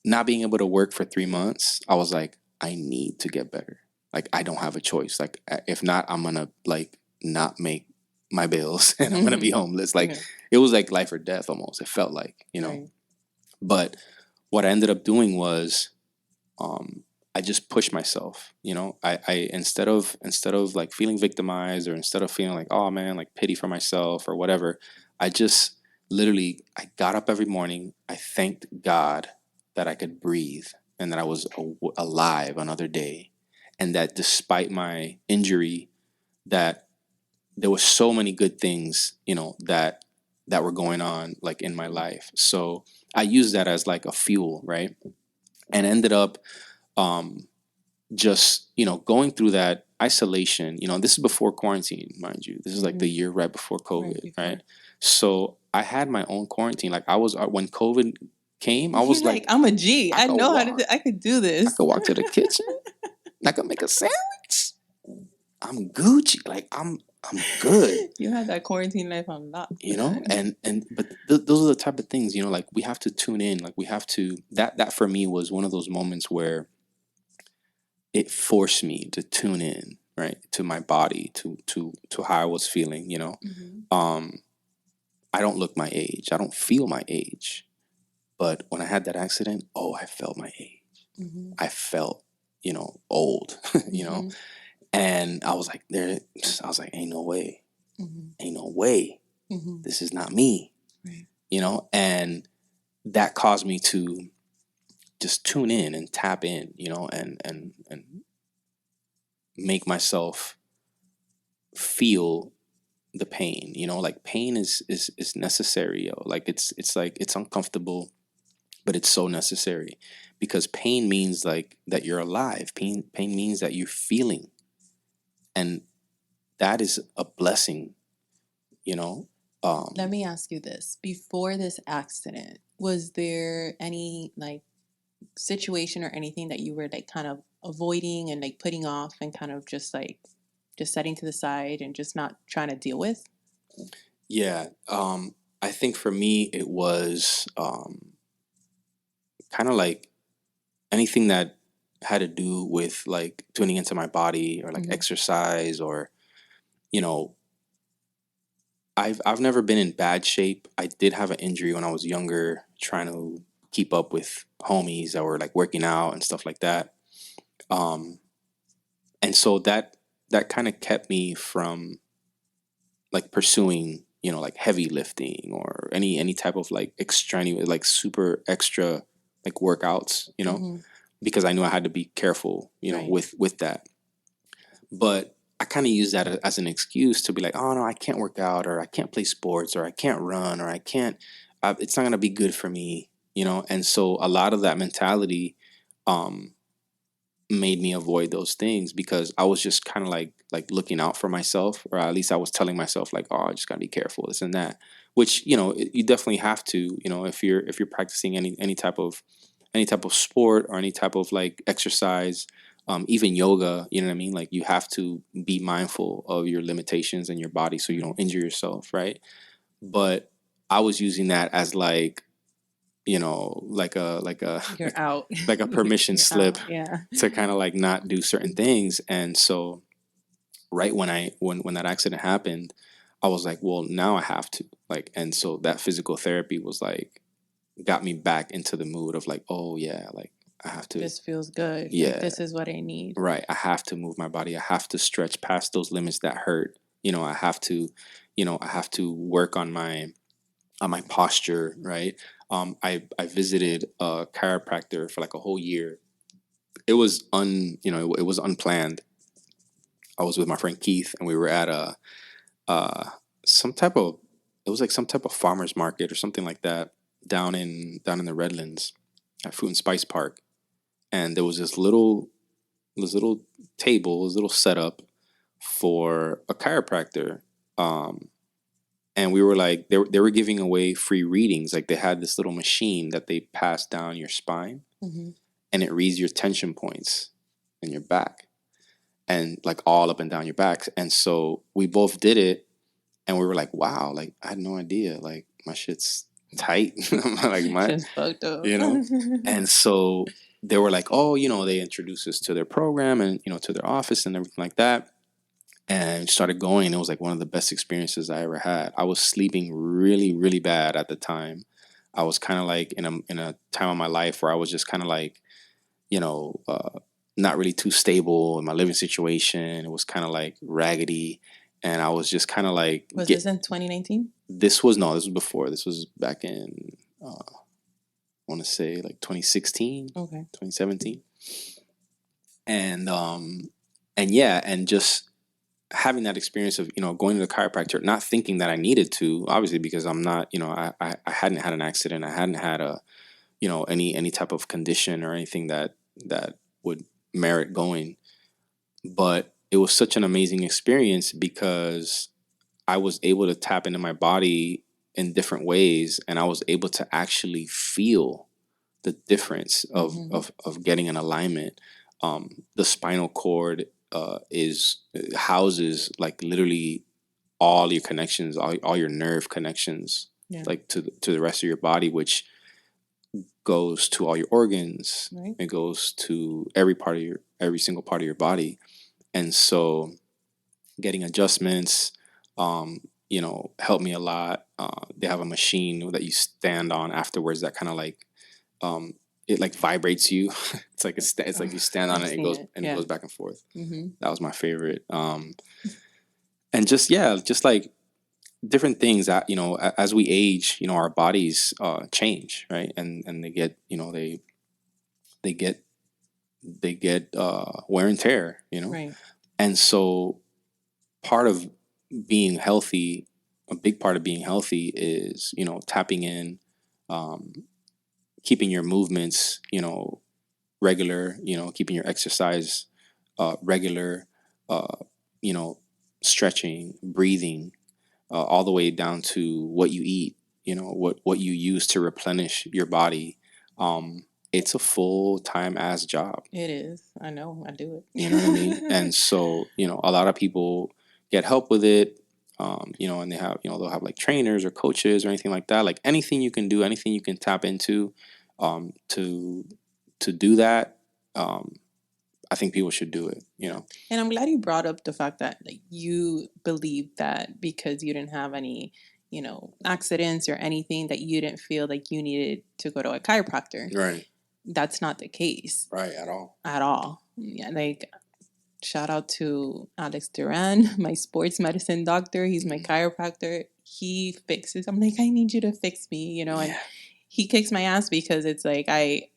not being able to work for 3 months, I was like, I need to get better. Like, I don't have a choice. Like, if not, I'm gonna like not make my bills and I'm gonna be homeless. Like, Yeah. it was like life or death almost. It felt like, you know. Right. But what I ended up doing was, um, I just pushed myself. You know, I instead of like feeling victimized or instead of feeling like, oh man, like pity for myself or whatever, I just literally I got up every morning. I thanked God that I could breathe and that I was alive another day, and that despite my injury, that there was so many good things, you know, that were going on like in my life. So I used that as like a fuel, right? And ended up, um, just, you know, going through that isolation. You know, this is before quarantine, mind you. This is like the year right before Right COVID, before. right? So I had my own quarantine. Like I was when COVID came, I You're was like, like, I'm a G. I I could know how to do. walk. I could do I this. could walk to the kitchen. I could make a sandwich. I'm Gucci. Like I'm good. You had that quarantine life on lock, You know, man. and but those are the type of things, you know, like we have to tune in. Like we have to that for me was one of those moments where it forced me to tune in, right, to my body, to how I was feeling, you know. um I don't look my age, I don't feel my age, but when I had that accident, oh, I felt my age. I felt, you know, old. You know. And I was like, ain't no way, ain't no way, this is not me. Right. You know. And that caused me to just tune in and tap in, you know, and make myself feel the pain. You know, like pain is necessary, yo. Like it's like it's uncomfortable, but it's so necessary because pain means like that you're alive. Pain means that you're feeling, and that is a blessing, you know. Let me ask you this. Before this accident, was there any like situation or anything that you were like kind of avoiding and like putting off and kind of just like just setting to the side and just not trying to deal with? Yeah. I think for me it was, kind of like anything that had to do with like tuning into my body or like exercise or, you know, I've never been in bad shape. I did have an injury when I was younger, trying to keep up with homies that were like working out and stuff like that. Um, and so that kind of kept me from like pursuing, you know, like heavy lifting or any type of like extraneous, like super extra like workouts, you know, because I knew I had to be careful, you know, Right. with that. But I kind of use that as an excuse to be like, oh no, I can't work out, or I can't play sports, or I can't run, or I can't. It's not gonna be good for me, you know. And so a lot of that mentality, um, made me avoid those things because I was just kind of like looking out for myself, or at least I was telling myself like, oh, I just gotta be careful, this and that. Which, you know, you definitely have to, you know, if you're practicing any type of sport or any type of like exercise, even yoga, you know what I mean? Like you have to be mindful of your limitations in your body so you don't injure yourself, right? But I was using that as like, you know, like a You're out. like a permission You're slip out. Yeah. to kind of like not do certain things. And so right when that accident happened, I was like, well, now I have to, like, and so that physical therapy was like got me back into the mood of like, oh yeah, like I have to, This feels good. Like, yeah, this is what I need. right. I have to move my body. I have to stretch past those limits that hurt. I have to, I have to work on my posture, right? I visited a chiropractor for like a whole year. It was it was unplanned. I was with my friend Keith, and we were at a uh some type of it was like some type of farmers market or something like that down in the Redlands at Fruit and Spice Park. And there was this little table, this little setup for a chiropractor. Um, and we were like, they were giving away free readings. Like they had this little machine that they pass down your spine, Mm-hmm. and it reads your tension points in your back and like all up and down your back. And so we both did it, and we were like, wow, like I had no idea, like my shit's tight, like my, Just fucked up. And so they were like, oh, they introduced us to their program and to their office and everything like that, and started going. It was like one of the best experiences I ever had. I was sleeping really, really bad at the time. I was kind of like in a time of my life where I was just kind of like, you know, uh, not really too stable in my living situation. It was kind of like raggedy, and I was just kind of like, Was this in 2019? This was before. This was back in I want to say like 2016, Okay. 2017, and yeah, and just having that experience of going to the chiropractor, not thinking that I needed to, obviously, because I'm not, I hadn't had an accident, I hadn't had a any type of condition or anything that would merit going. But it was such an amazing experience because I was able to tap into my body in different ways, and I was able to actually feel the difference of Mhm. of getting an alignment. The spinal cord is houses like literally all your connections, all your nerve connections, Yeah. like to the rest of your body, which goes to all your organs. Right. It goes to every single part of your body. And so getting adjustments, helped me a lot. They have a machine that you stand on afterwards that kind of like um, it like vibrates you. It's like you stand on I've it, it seen goes it. and it Yeah. goes back and forth. Mm-hmm. That was my favorite. And just yeah, just like different things that as we age, our bodies change, right? And they get they get they get wear and tear, Right. and so part of being healthy, a big part of being healthy is tapping in, um, keeping your movements regular, keeping your exercise regular, uh, you know, stretching, breathing, all the way down to what you eat, what you use to replenish your body. It's a full time ass job. It is. I know. I do it. You know what I mean? And so, a lot of people get help with it. And they have, they'll have like trainers or coaches or anything like that. Like anything you can do, anything you can tap into, to do that. I think people should do it. And I'm glad you brought up the fact that like, you believe that because you didn't have any, accidents or anything that you didn't feel like you needed to go to a chiropractor. Right. That's not the case. Right. At all. At all. Yeah. Like, shout out to Alex Duran, my sports medicine doctor. He's my chiropractor. He fixes. I'm like, I need you to fix me, and he kicks my ass because it's like I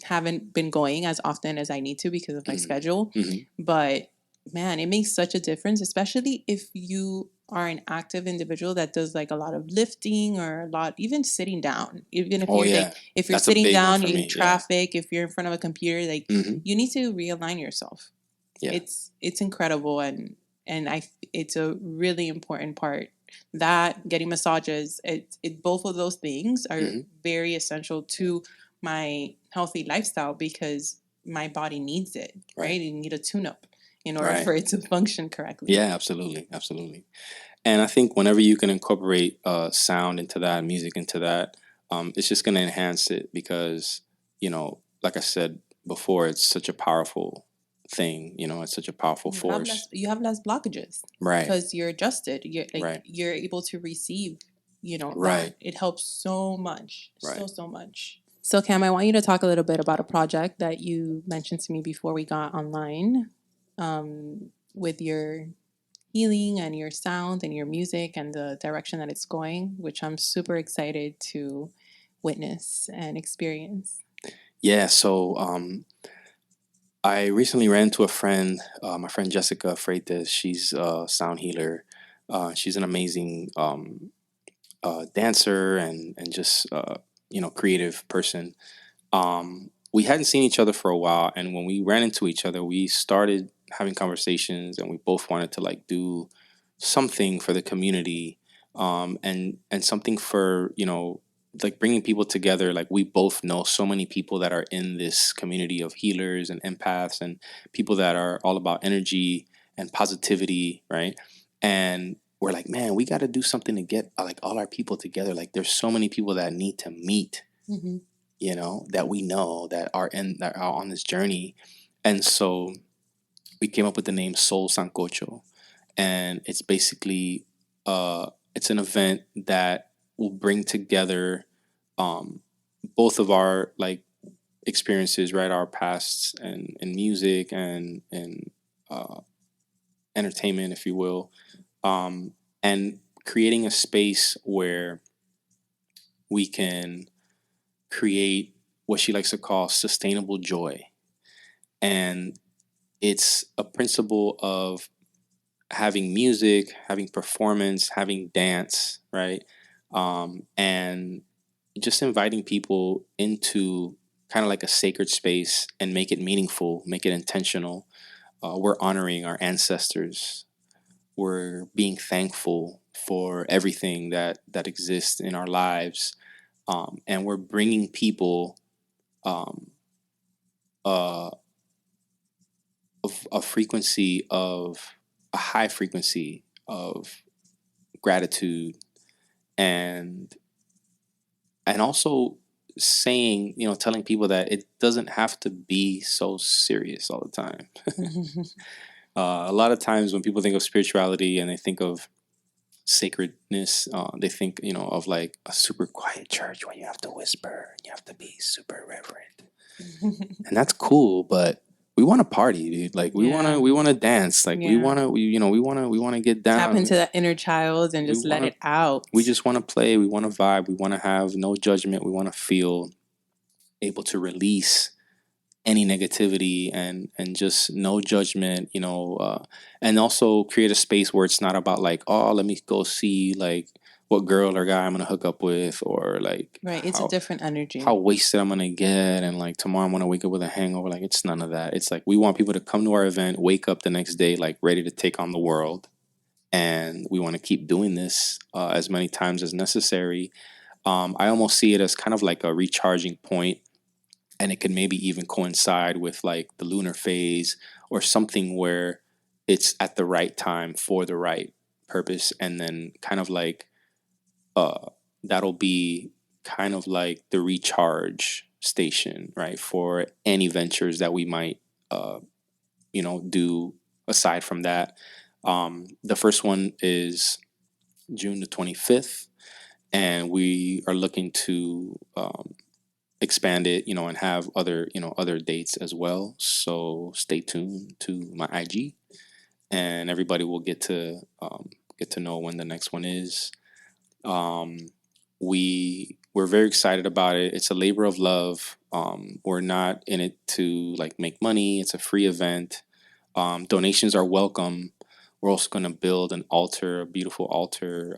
haven't been going as often as I need to because of my schedule. Mm-hmm. But man, it makes such a difference, especially if you are an active individual that does like a lot of lifting or a lot, even sitting down. Even if you're like, if you're That's a sitting big one down for in me, traffic, if you're in front of a computer, like Mhm. you need to realign yourself. Yeah. It's incredible, and it's a really important part. That getting massages, both of those things are Mhm. very essential to my healthy lifestyle because my body needs it. Right, you need a tune-up in order Right. for it to function correctly. Yeah, absolutely, absolutely. And I think whenever you can incorporate sound into that, music into that, it's just going to enhance it because, like I said before, it's such a powerful thing. It's such a powerful force. You have less blockages, Right. Because you're adjusted. You're like Right. you're able to receive. Right. That it helps so much, Right. so much. So, Cam, I want you to talk a little bit about a project that you mentioned to me before we got online, with your healing and your sound and your music and the direction that it's going, which I'm super excited to witness and experience. Yeah, so I recently ran into a friend, my friend Jessica Freitas. She's a sound healer. She's an amazing dancer and just creative person. We hadn't seen each other for a while, and when we ran into each other, we started having conversations, and we both wanted to like do something for the community, and something for like bringing people together. Like we both know so many people that are in this community of healers and empaths and people that are all about energy and positivity, right? And we're like, man, we got to do something to get like all our people together. Like there's so many people that need to meet, Mm-hmm. that we know that are on this journey. And so we came up with the name Soul Sancocho. And it's basically it's an event that will bring together um both of our like experiences, right? Our pasts and in music and uh entertainment, if you will. And creating a space where we can create what she likes to call sustainable joy. And it's a principle of having music, having performance, having dance, right? And just inviting people into kind of like a sacred space and make it meaningful, make it intentional. We're honoring our ancestors. We're being thankful for everything that exists in our lives, and we're bringing people um, uh, a frequency of a high frequency of gratitude and also saying, telling people that it doesn't have to be so serious all the time. A lot of times when people think of spirituality and they think of sacredness, they think, of like a super quiet church where you have to whisper and you have to be super reverent. And that's cool, but we want to party, dude. Like Yeah. we want to dance. Like we Yeah. want to, we want to get Tap down. into that inner child and We just let want to, it out. we just want to play. We want to vibe. We want to have no judgment. We want to feel able to release any negativity and just no judgment, and also create a space where it's not about like, oh, let me go see like what girl or guy I'm gonna hook up with, or like Right. It's a different energy. how wasted I'm gonna get, and like tomorrow I'm gonna wake up with a hangover. Like it's none of that. It's like we want people to come to our event, wake up the next day like ready to take on the world, and we want to keep doing this as many times as necessary. I almost see it as kind of like a recharging point, and it could maybe even coincide with like the lunar phase or something where it's at the right time for the right purpose, and then kind of like uh that'll be kind of like the recharge station, right, for any ventures that we might do aside from that. The first one is June the 25th, and we are looking to expand it, and have other dates as well. So stay tuned to my IG, and everybody will get to know when the next one is. Um, we're very excited about it. It's a labor of love. We're not in it to like make money. It's a free event. Donations are welcome. We're also going to build an altar, a beautiful altar.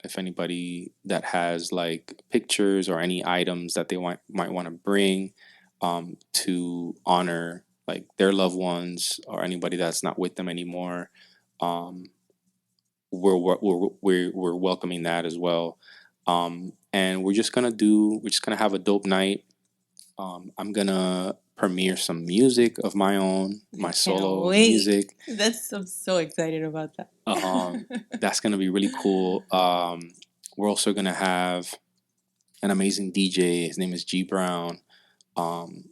If anybody that has like pictures or any items that they might want to bring to honor like their loved ones or anybody that's not with them anymore, um, we're welcoming that as well. And we're just gonna have a dope night. I'm gonna premiere some music of my own, I my can't solo wait. music. I'm so excited about that. That's gonna be really cool. We're also gonna have an amazing DJ. His name is G Brown.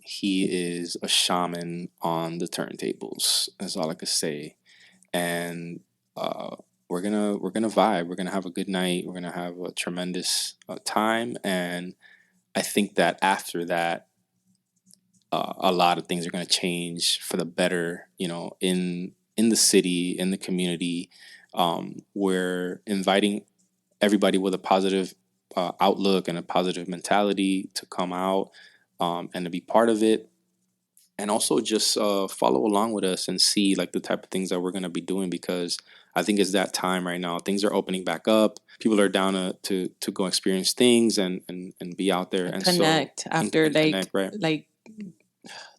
He is a shaman on the turntables. That's all I could say. And uh, we're gonna vibe. We're gonna have a good night. We're gonna have a tremendous time, and I think that after that, a lot of things are going to change for the better. In the city, in the community, we're inviting everybody with a positive outlook and a positive mentality to come out and to be part of it, and also just follow along with us and see like the type of things that we're going to be doing, because I think it's that time right now. Things are opening back up. People are down to go experience things and be out there and connect so after and connect, right? like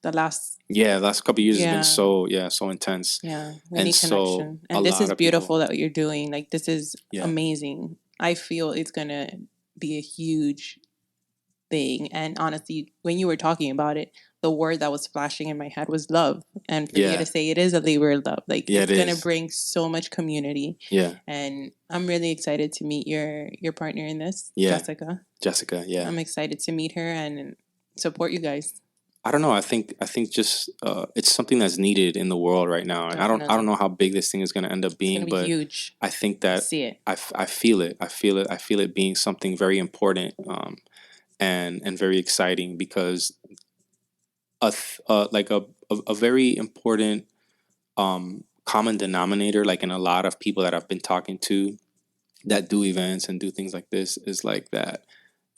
the last Yeah, the last couple of years has been yeah so intense, we and need so connection, a and this lot is of people, beautiful that you're doing. Like this is yeah, amazing. I feel it's gonna be a huge thing. And honestly, when you were talking about it, the word that was flashing in my head was love. And for you yeah, to say it is a labor of love, like yeah, it it's gonna is, bring so much community. yeah, And I'm really excited to meet your partner in this, yeah, Jessica. yeah. I'm excited to meet her and support you guys. I don't know. I think just it's something that's needed in the world right now, and I don't Definitely. know how big this thing is going to end up It's gonna being, be but huge. I think I that see it. I feel it. I feel it being something very important, and very exciting, because like a very important common denominator, like in a lot of people that I've been talking to that do events and do things like this, is like that.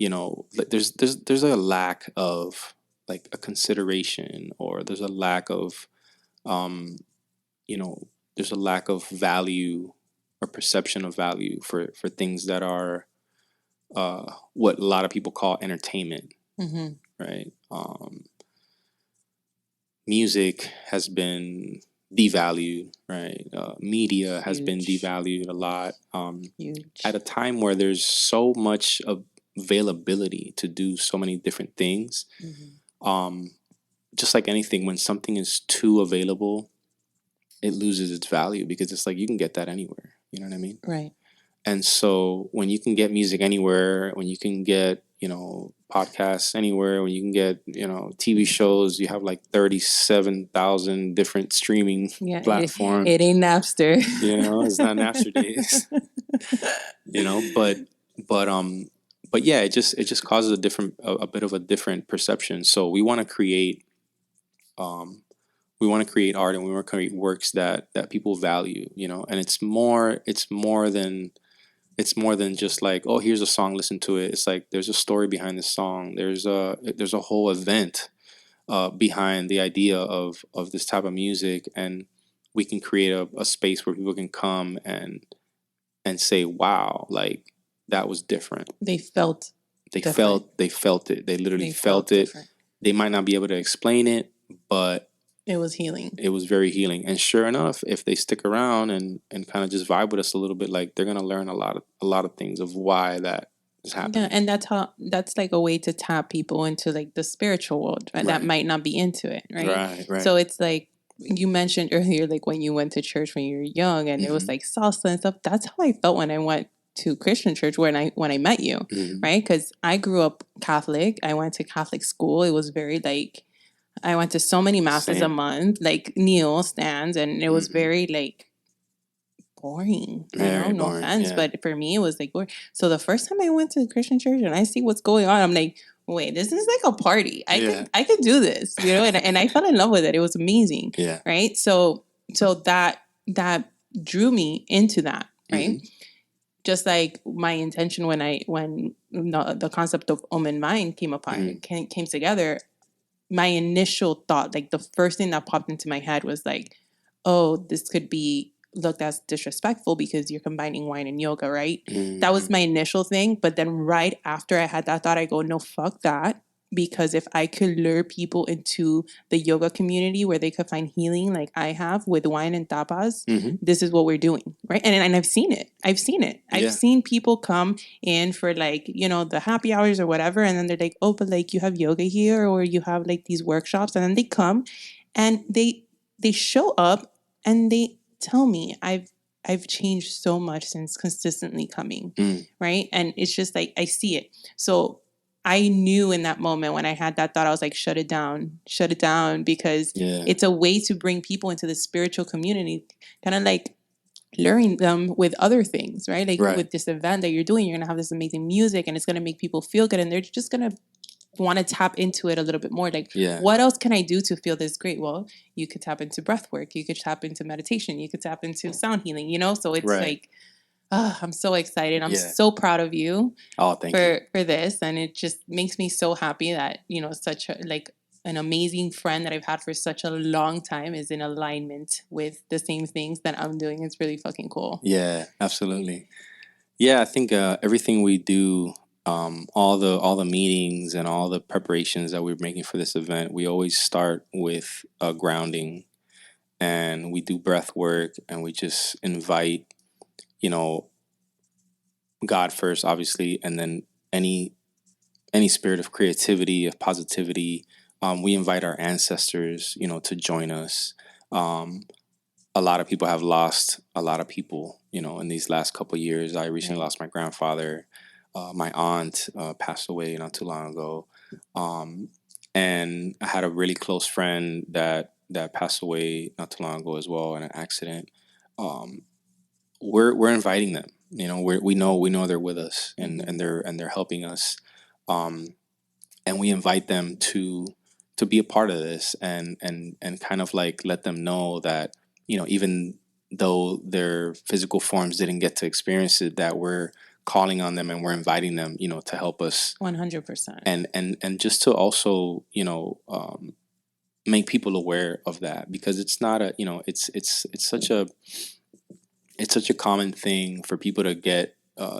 Like there's a lack of like a consideration, or there's a lack of um you know there's a lack of value or perception of value for things that are what a lot of people call entertainment, Mm-hmm. right? Music has been devalued, right? Media has been Huge. devalued a lot, Huge. at a time where there's so much availability to do so many different things. Mm-hmm. Just like anything, when something is too available, it loses its value, because it's like you can get that anywhere. You know what I mean? Right. And so when you can get music anywhere, when you can get, podcasts anywhere, when you can get, TV shows, you have like 37,000 different streaming Yeah, platforms. it ain't Napster. It's not Napster days, but but um but yeah, it just causes a bit of a different perception. So um we want to create art, and we want to create works that people value, and it's more than just like, oh, here's a song, listen to it. It's like there's a story behind the song. There's a whole event behind the idea of this type of music, and we can create a space where people can come and say, wow, like that was different. They felt They different. felt it. They literally They felt felt it. different. They might not be able to explain it, but It was healing. it was very healing. And sure enough, if they stick around and kind of just vibe with us a little bit, like they're gonna learn a lot of things of why that is Yeah, happening. and that's like a way to tap people into like the spiritual world, right? That Right. might not be into it, right? Right. Right. So it's like you mentioned earlier, like when you went to church when you were young, and it was Mhm. like salsa and stuff. That's how I felt when I went to Christian church when I met you, Mhm. right? Because I grew up Catholic. I went to Catholic school. It was very like I went to so many masses a Same. month, like kneel stands, and it was Mhm. very like boring. Very No boring. offense, Yeah. but for me, it was like boring. So the first time I went to the Christian church and I see what's going on, I'm like, wait, this is like a party. I Yeah. could I could do this, and I fell in love with it. It was amazing, Yeah. right? So that drew me into that, right? Mhm. Just like my intention when the concept of Om and Mind came apart, Mhm. came together. My initial thought, like the first thing that popped into my head was like, oh, this could be looked as disrespectful because you're combining wine and yoga, right? That was Mhm. my initial thing. But then right after I had that thought, I go, no, fuck that. Because if I could lure people into the yoga community where they could find healing like I have with wine and tapas, Mhm. this is what we're doing, right? And I've seen it. I've seen it. I've Yeah. seen people come in for like, the happy hours or whatever. And then they're like, oh, but like you have yoga here or you have like these workshops. And then they come and they show up and they tell me I've changed so much since consistently coming, Mm. right? And it's just like I see it. So I knew in that moment when I had that thought, I was like, shut it down, because Yeah. it's a way to bring people into the spiritual community, kind of like luring them with other things, right? Like Right. with this event that you're doing, you're gonna have this amazing music and it's gonna make people feel good and they're just gonna want to tap into it a little bit more. Like, Yeah. what else can I do to feel this great? Well, you could tap into breath work. You could tap into meditation. You could tap into sound healing, you know? So it's Right. like, I'm so excited. I'm Yeah. so proud of you Oh, thank you. for this. And it just makes me so happy that, you know, such a, like, an amazing friend that I've had for such a long time is in alignment with the same things that I'm doing. It's really fucking cool. Yeah, absolutely. Yeah, I think everything we do, all the meetings and all the preparations that we're making for this event, we always start with grounding, and we do breath work, and we just invite, you know, God first, obviously, and then any any spirit of creativity, of positivity. We invite our ancestors, you know, to join us. Um, a lot of people have lost a lot of people, you know, in these last couple of years. I recently Right. lost my grandfather. My aunt passed away not too long ago, um, and I had a really close friend that passed away not too long ago as well in an accident. Um, we're inviting them. You know, we know they're with us, and Mhm. they're helping us, um, and we invite them to be a part of this, and kind of like let them know that, you know, even though their physical forms didn't get to experience it, that we're calling on them and we're inviting them, you know, to help us, 100%. and just to also, you know, make people aware of that, because it's not a, you know, it's such a common thing for people to get,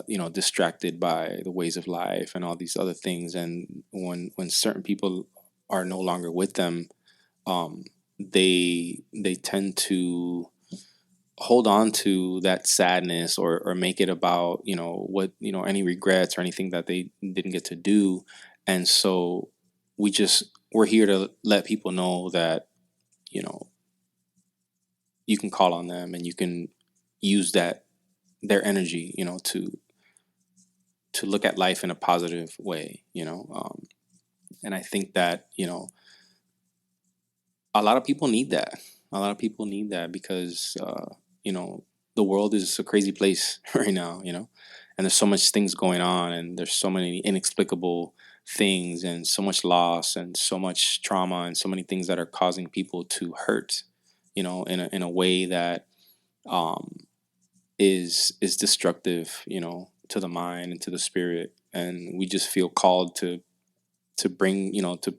you know, distracted by the ways of life and all these other things, and when certain people are no longer with them, um, they tend to hold on to that sadness, or make it about, you know, what, you know, any regrets or anything that they didn't get to do. And so we're here to let people know that, you know, you can call on them, and you can use that, their energy, you know, to look at life in a positive way, you know. And I think that, you know, a lot of people need that. A lot of people need that because, you know, the world is a crazy place right now, you know, and there's so much things going on, and there's so many inexplicable things, and so much loss, and so much trauma, and so many things that are causing people to hurt, you know, in a way that, um, is destructive, you know, to the mind and to the spirit. And we just feel called to bring, you know, to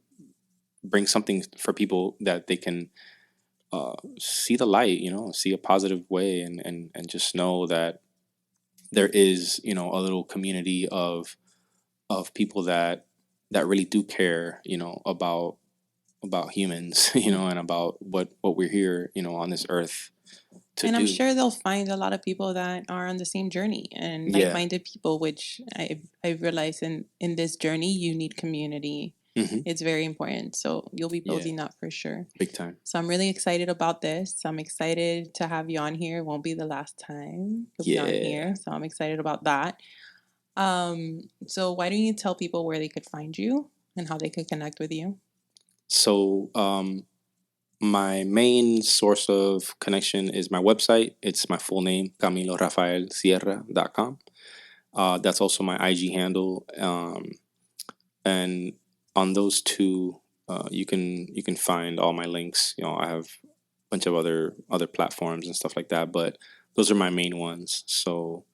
bring something for people that they can see the light, you know, see a positive way, and just know that there is, you know, a little community of people that really do care, you know, about humans, you know, and about what we're here, you know, on this earth to And I'm do. sure they'll find a lot of people that are on the same journey and Yeah. like-minded people, which I've realized in this journey, you need community. Hmm. It's very important. So you'll be Yeah. building that for sure. Big time. So I'm really excited about this. I'm excited to have you on here. It won't be the last time you'll be on Yeah. here. So I'm excited about that. So why don't you tell people where they could find you and how they could connect with you? So, my main source of connection is my website. It's my full name, Camilo Rafael Sierra.com. That's also my IG handle. And on those two, you can find all my links. You know, I have a bunch of other platforms and stuff like that, but those are my main ones. So,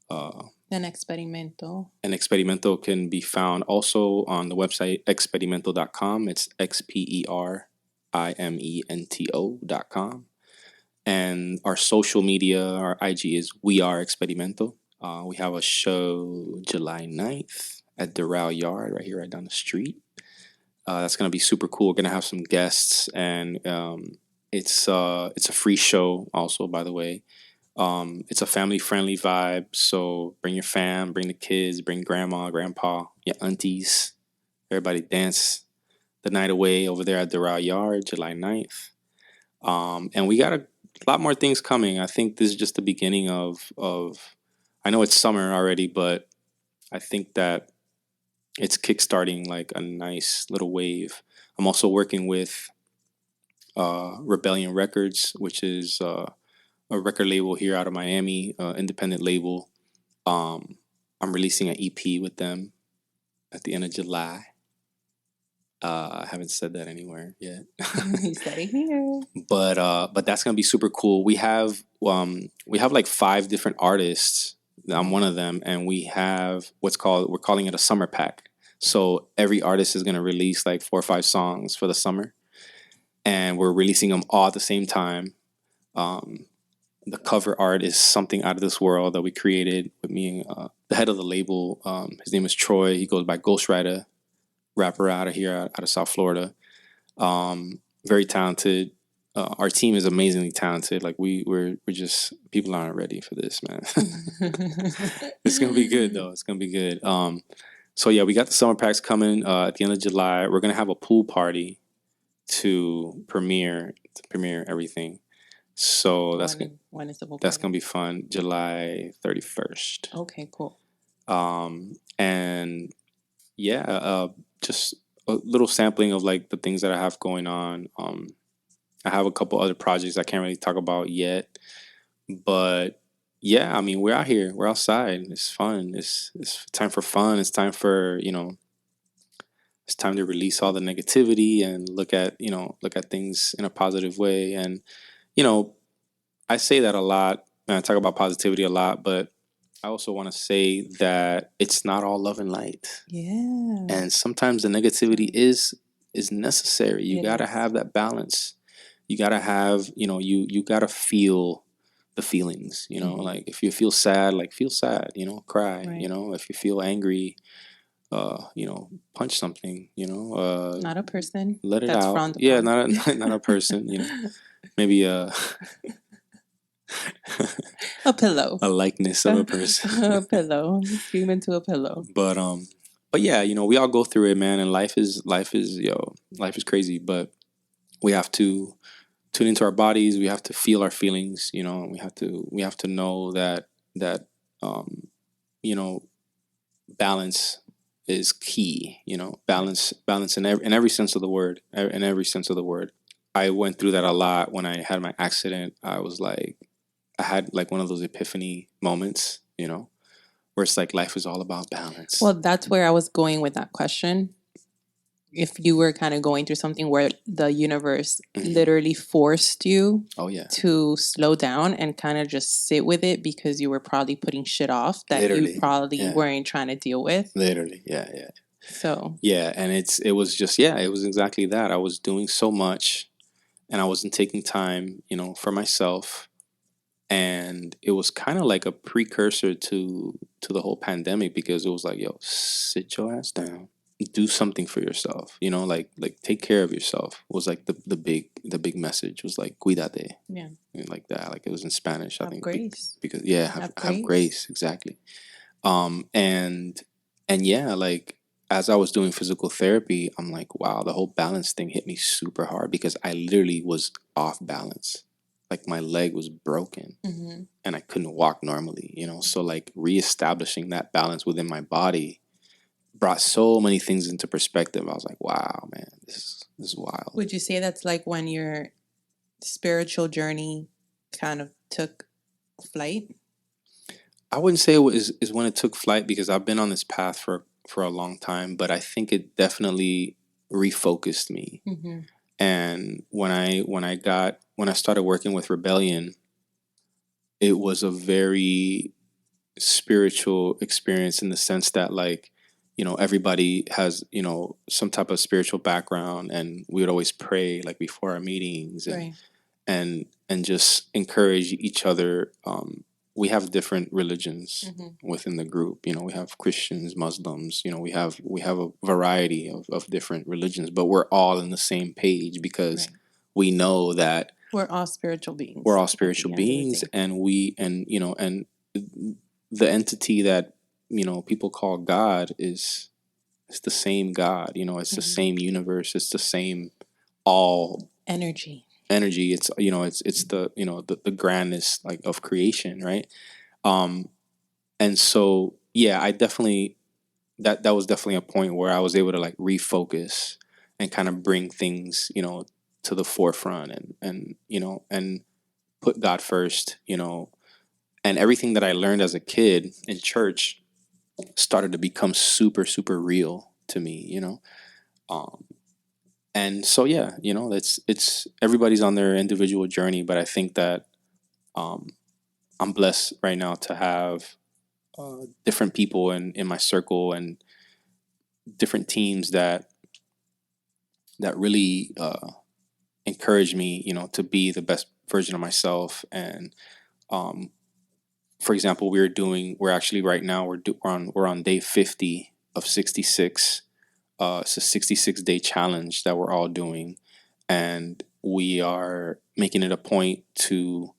uh, An experimento. and Experimento can be found also on the website experimento.com. It's XPERIMENTO.com. And our social media, our IG is We Are Experimento. We have a show July 9th at Doral Yard, right here, right down the street. That's gonna be super cool. We're gonna have some guests, and it's a free show, also, by the way. It's a family friendly vibe, so bring your fam, bring the kids, bring grandma, grandpa, your aunties. Everybody dance the night away over there at Doral Yard, July 9th. And we got a lot more things coming. I think this is just the beginning of. I know it's summer already, but I think that it's kickstarting like a nice little wave. I'm also working with Rebellion Records, which is a record label here out of Miami, independent label. I'm releasing an EP with them at the end of July. I haven't said that anywhere yet. He said it here. But that's gonna be super cool. We have like 5 different artists. I'm one of them, and we have we're calling it a summer pack. So every artist is gonna release like 4 or 5 songs for the summer, and we're releasing them all at the same time. Um, the cover art is something out of this world that we created with me and the head of the label. His name is Troy. He goes by Ghostwriter, rapper out of here, out of South Florida. Very talented. Our team is amazingly talented. Like we're just people aren't ready for this, man. It's gonna be good though. It's gonna be good. So yeah, we got the summer packs coming at the end of July. We're gonna have a pool party to premiere everything. So when is the book? that's gonna be fun. July 31st. Okay, cool. And yeah, just a little sampling of like the things that I have going on. I have a couple other projects I can't really talk about yet, but yeah, I mean we're out here, we're outside. It's fun. It's time for fun. It's time for it's time to release all the negativity and look at things in a positive way. And you know, I say that a lot and I talk about positivity a lot, but I also want to say that it's not all love and light. Yeah. And sometimes the negativity is necessary. You got to have that balance. You got to have, you got to feel the feelings, like if you feel sad, like feel sad, cry, Right. if you feel angry, punch something, Not a person. let it That's out. frowned Yeah, upon. not a person, maybe A pillow. a likeness of a person. A pillow. Scream into a pillow. But yeah, we all go through it, man, and life is crazy, but we have to tune into our bodies, we have to feel our feelings, we have to know that um you know balance is key, balance in every sense of the word, in every sense of the word. I went through that a lot when I had my accident. I had like one of those epiphany moments, where it's like life is all about balance. Well, that's where I was going with that question. If you were kind of going through something where the universe literally forced you to slow down and kind of just sit with it because you were probably putting shit off that you probably weren't trying to deal with. Literally, yeah. So yeah, and it was exactly that. I was doing so much and I wasn't taking time, for myself. And it was kind of like a precursor to the whole pandemic, because it was like, yo, sit your ass down, do something for yourself, like take care of yourself. Was like the big message was like cuídate. Yeah. Like that, like it was in Spanish, I have think. Grace. Because have grace, exactly. And yeah, like as I was doing physical therapy, I'm like, wow, the whole balance thing hit me super hard, because I literally was off balance. Like my leg was broken and I couldn't walk normally, So like reestablishing that balance within my body brought so many things into perspective. I was like, wow, man, this is wild. Would you say that's like when your spiritual journey kind of took flight? I wouldn't say is when it took flight, because I've been on this path for a long time, but I think it definitely refocused me. And when I started working with Rebellion, it was a very spiritual experience, in the sense that, like, everybody has, some type of spiritual background, and we would always pray like before our meetings, and Right. and just encourage each other. We have different religions within the group. We have Christians, Muslims. We have a variety of different religions, but we're all in the same page, because we know that we're all spiritual beings. We're all spiritual beings, and and the entity that people call God is the same God. It's the same universe. It's the same all energy. It's it's the the grandness, like, of creation, right? And so yeah, I definitely that was definitely a point where I was able to like refocus and kind of bring things to the forefront, and put God first, and everything that I learned as a kid in church started to become super super real to me. And so yeah, it's everybody's on their individual journey, but I think that um, I'm blessed right now to have different people in my circle and different teams that really encourage me, to be the best version of myself. And um, for example, we're actually right now we're on day 50 of 66. It's a 66-day challenge that we're all doing, and we are making it a point to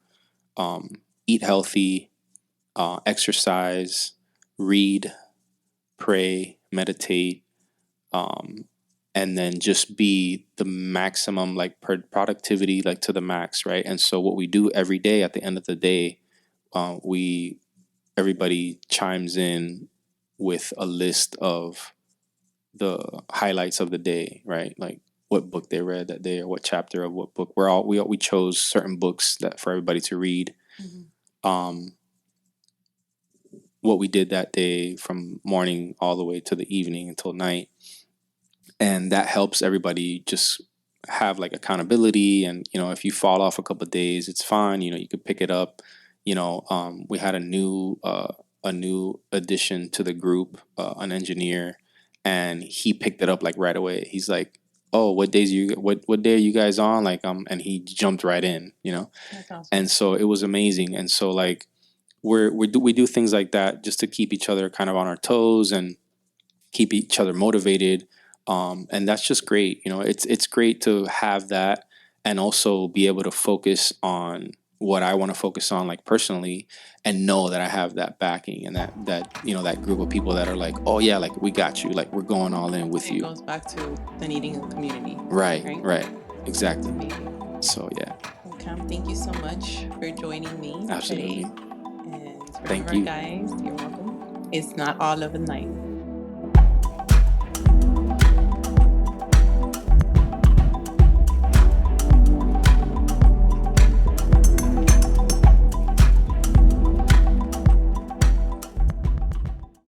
eat healthy, exercise, read, pray, meditate, um, and then just be the maximum, like productivity, like to the max, right? And so what we do every day at the end of the day, we everybody chimes in with a list of the highlights of the day, right? Like what book they read that day or what chapter of what book. We chose certain books that for everybody to read. Mm-hmm. What we did that day from morning all the way to the evening until night, and that helps everybody just have like accountability. And if you fall off a couple of days, it's fine. You could pick it up. We had a new addition to the group, an engineer, and he picked it up like right away. He's like, "Oh, what day are you guys on?" Like and he jumped right in. That's awesome. And so it was amazing. And so like we do things like that just to keep each other kind of on our toes and keep each other motivated. And that's just great. It's great to have that and also be able to focus on what I want to focus on, like personally, and know that I have that backing and that group of people that are like, oh yeah, like we got you, like we're going all in with you. It goes back to the needing of community. Right. Exactly. Amazing. So yeah. Well, Cam, thank you so much for joining me Absolutely. today. And remember, Thank you. guys, you're welcome. It's not all of the night.